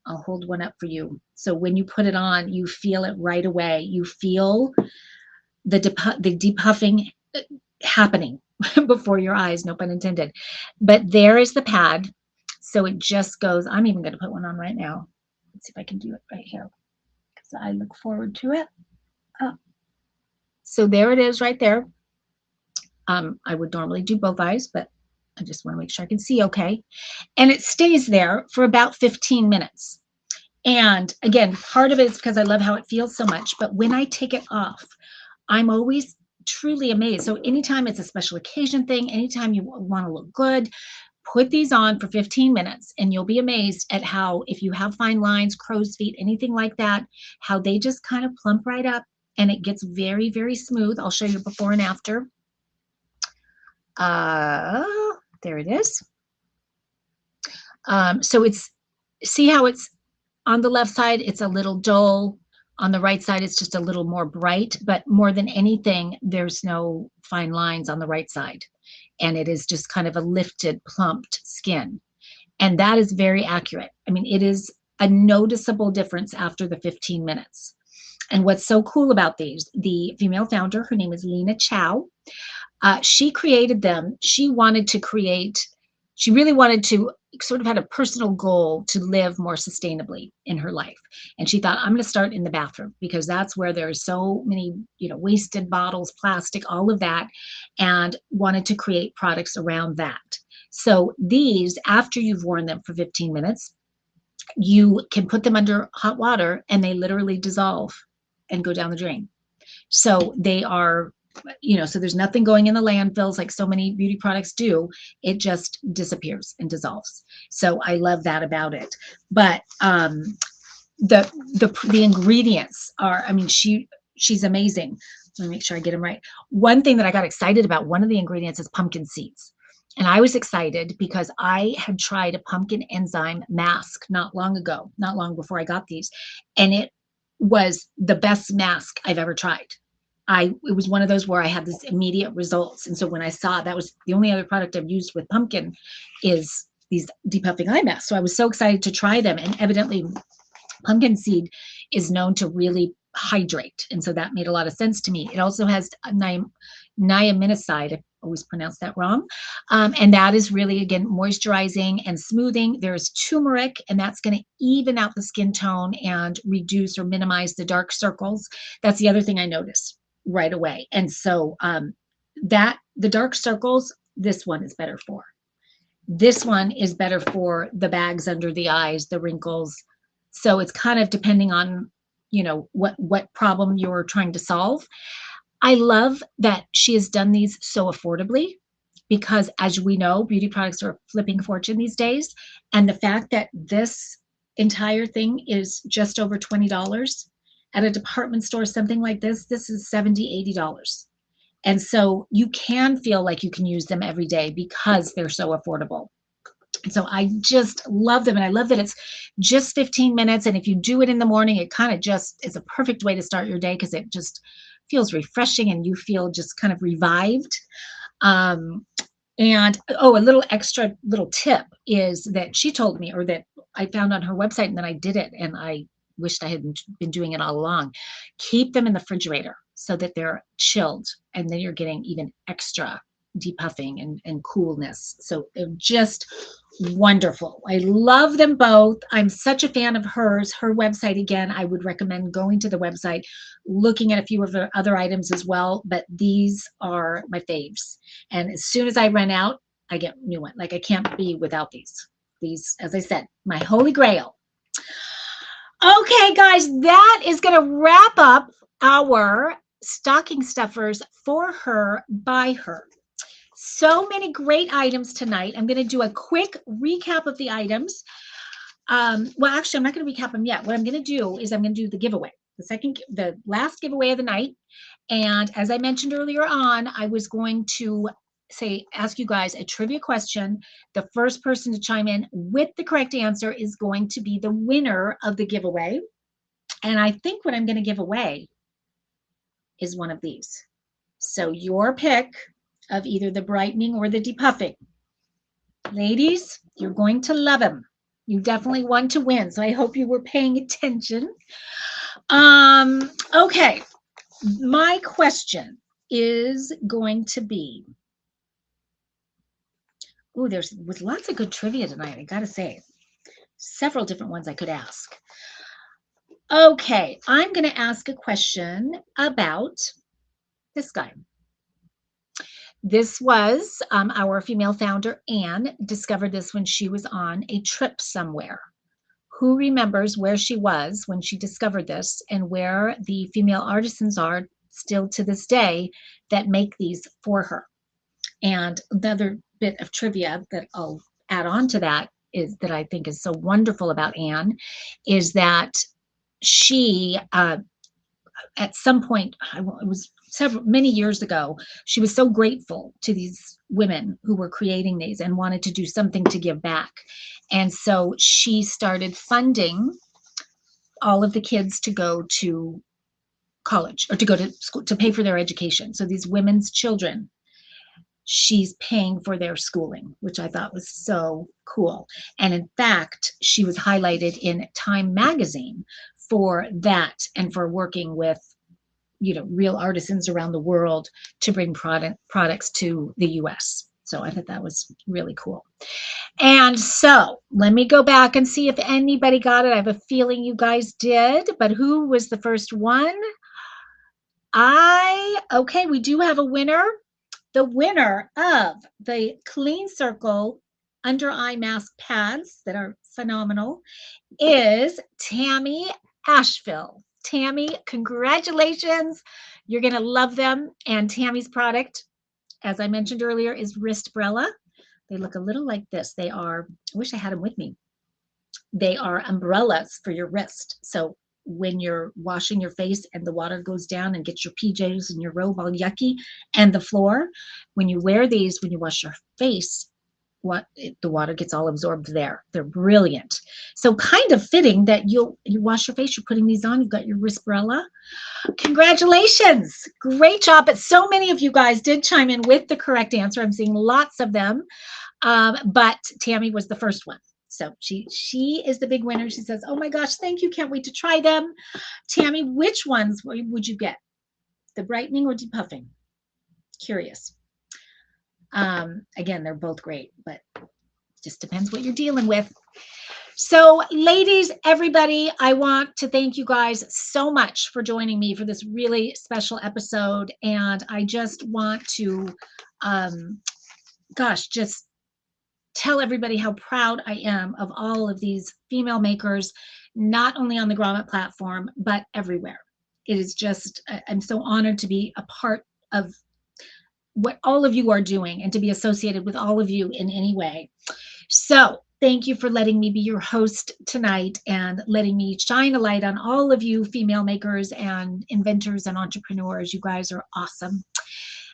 I'll hold one up for you. So when you put it on, you feel it right away. You feel the depuffing happening before your eyes, no pun intended. But there is the pad. So it just goes, I'm even going to put one on right now. Let's see if I can do it right here because I look forward to it. Oh. So there it is right there. I would normally do both eyes, but I just want to make sure I can see okay. And it stays there for about 15 minutes. And again, part of it is because I love how it feels so much. But when I take it off, I'm always truly amazed. So anytime it's a special occasion thing, anytime you want to look good, put these on for 15 minutes and you'll be amazed at how, if you have fine lines, crow's feet, anything like that, how they just kind of plump right up and it gets very, very smooth. I'll show you before and after. There it is. So see how it's on the left side, it's a little dull. On the right side, it's just a little more bright, but more than anything, there's no fine lines on the right side. And it is just kind of a lifted, plumped skin. And that is very accurate. I mean, it is a noticeable difference after the 15 minutes. And what's so cool about these, the female founder, her name is Lena Chow, she created them. She really wanted to sort of had a personal goal to live more sustainably in her life. And she thought, I'm going to start in the bathroom because that's where there's so many, wasted bottles, plastic, all of that, and wanted to create products around that. So these, after you've worn them for 15 minutes, you can put them under hot water and they literally dissolve and go down the drain. So they are, so there's nothing going in the landfills like so many beauty products do. It just disappears and dissolves. So I love that about it. But the ingredients are, I mean, she's amazing. Let me make sure I get them right. One thing that I got excited about, one of the ingredients is pumpkin seeds. And I was excited because I had tried a pumpkin enzyme mask not long ago, not long before I got these, and it was the best mask I've ever tried. It was one of those where I had this immediate results. And so when I saw that was the only other product I've used with pumpkin is these depuffing eye masks. So I was so excited to try them. And evidently pumpkin seed is known to really hydrate. And so that made a lot of sense to me. It also has a niaminoside. I always pronounce that wrong. And that is really, again, moisturizing and smoothing. There's turmeric, and that's going to even out the skin tone and reduce or minimize the dark circles. That's the other thing I noticed right away. And so that the dark circles, this one is better for. This one is better for the bags under the eyes, the wrinkles. So it's kind of depending on, what problem you're trying to solve. I love that she has done these so affordably because, as we know, beauty products are flipping fortune these days. And the fact that this entire thing is just over $20 at a department store, something like this is $70, $80. And so you can feel like you can use them every day because they're so affordable. So I just love them. And I love that it's just 15 minutes. And if you do it in the morning, it kind of just is a perfect way to start your day because it just feels refreshing and you feel just kind of revived. And a little extra little tip is that she told me, or that I found on her website, and then I did it, and I wished I had been doing it all along. Keep them in the refrigerator so that they're chilled, and then you're getting even extra depuffing and coolness. So they're just wonderful. I love them both. I'm such a fan of hers. Her website, again, I would recommend going to the website, looking at a few of her other items as well, but these are my faves. And as soon as I run out, I get a new one. Like I can't be without these. These, as I said, my holy grail. Okay, guys, that is going to wrap up our stocking stuffers for her, by her. So many great items tonight. I'm going to do a quick recap of the items. Well, actually, I'm not going to recap them yet. What I'm going to do is I'm going to do the giveaway, the last giveaway of the night. And as I mentioned earlier on, I was going to ask you guys a trivia question. The first person to chime in with the correct answer is going to be the winner of the giveaway. And I think what I'm going to give away is one of these. So your pick of either the brightening or the depuffing. Ladies, you're going to love them. You definitely want to win. So I hope you were paying attention. Okay. My question is going to be, there was lots of good trivia tonight, I gotta say. Several different ones I could ask. Okay, I'm gonna ask a question about this guy. This was our female founder, Anne, discovered this when she was on a trip somewhere. Who remembers where she was when she discovered this and where the female artisans are still to this day that make these for her? And another bit of trivia that I'll add on to that is that I think is so wonderful about Anne is that she, at some point, it was many years ago, she was so grateful to these women who were creating these and wanted to do something to give back. And so she started funding all of the kids to go to college or to go to school to pay for their education. So these women's children, she's paying for their schooling, which I thought was so cool. And in fact, she was highlighted in Time magazine for that and for working with real artisans around the world to bring products to the US. So I thought that was really cool. And so let me go back and see if anybody got it. I have a feeling you guys did, but who was the first one? Okay, we do have a winner. The winner of the Clean Circle under eye mask pads that are phenomenal is Tammy Asheville. Tammy, congratulations. You're going to love them. And Tammy's product, as I mentioned earlier, is Wristbrella. They look a little like this. They are, I wish I had them with me. They are umbrellas for your wrist. So when you're washing your face and the water goes down and gets your PJs and your robe all yucky and the floor. When you wear these, when you wash your face, the water gets all absorbed there. They're brilliant. So kind of fitting that you wash your face, you're putting these on, you've got your Wrisperella. Congratulations. Great job. But so many of you guys did chime in with the correct answer. I'm seeing lots of them. But Tammy was the first one. So she is the big winner. She says, oh my gosh, thank you. Can't wait to try them. Tammy, which ones would you get? The brightening or depuffing? Curious. Again, they're both great, but it just depends what you're dealing with. So ladies, everybody, I want to thank you guys so much for joining me for this really special episode. And I just want to, just tell everybody how proud I am of all of these female makers, not only on the Grommet platform, but everywhere. It is just, I'm so honored to be a part of what all of you are doing and to be associated with all of you in any way. So thank you for letting me be your host tonight and letting me shine a light on all of you female makers and inventors and entrepreneurs. You guys are awesome.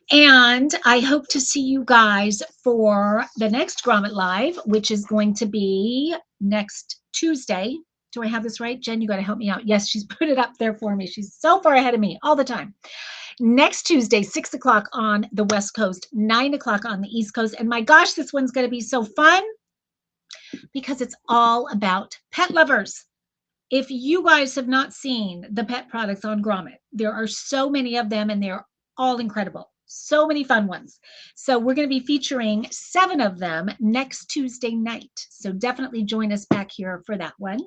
And I hope to see you guys for the next Grommet Live, which is going to be next Tuesday. Do I have this right? Jen, you got to help me out. Yes, she's put it up there for me. She's so far ahead of me all the time. Next Tuesday, 6 o'clock on the West Coast, 9 o'clock on the East Coast. And my gosh, this one's going to be so fun because it's all about pet lovers. If you guys have not seen the pet products on Grommet, there are so many of them and they're all incredible. So many fun ones. So we're going to be featuring 7 of them next Tuesday night. So definitely join us back here for that one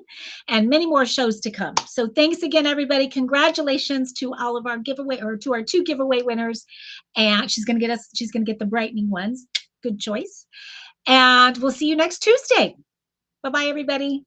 and many more shows to come. So thanks again, everybody. Congratulations to all of our giveaway or to our 2 giveaway winners. And she's going to get the brightening ones. Good choice. And we'll see you next Tuesday. Bye-bye, everybody.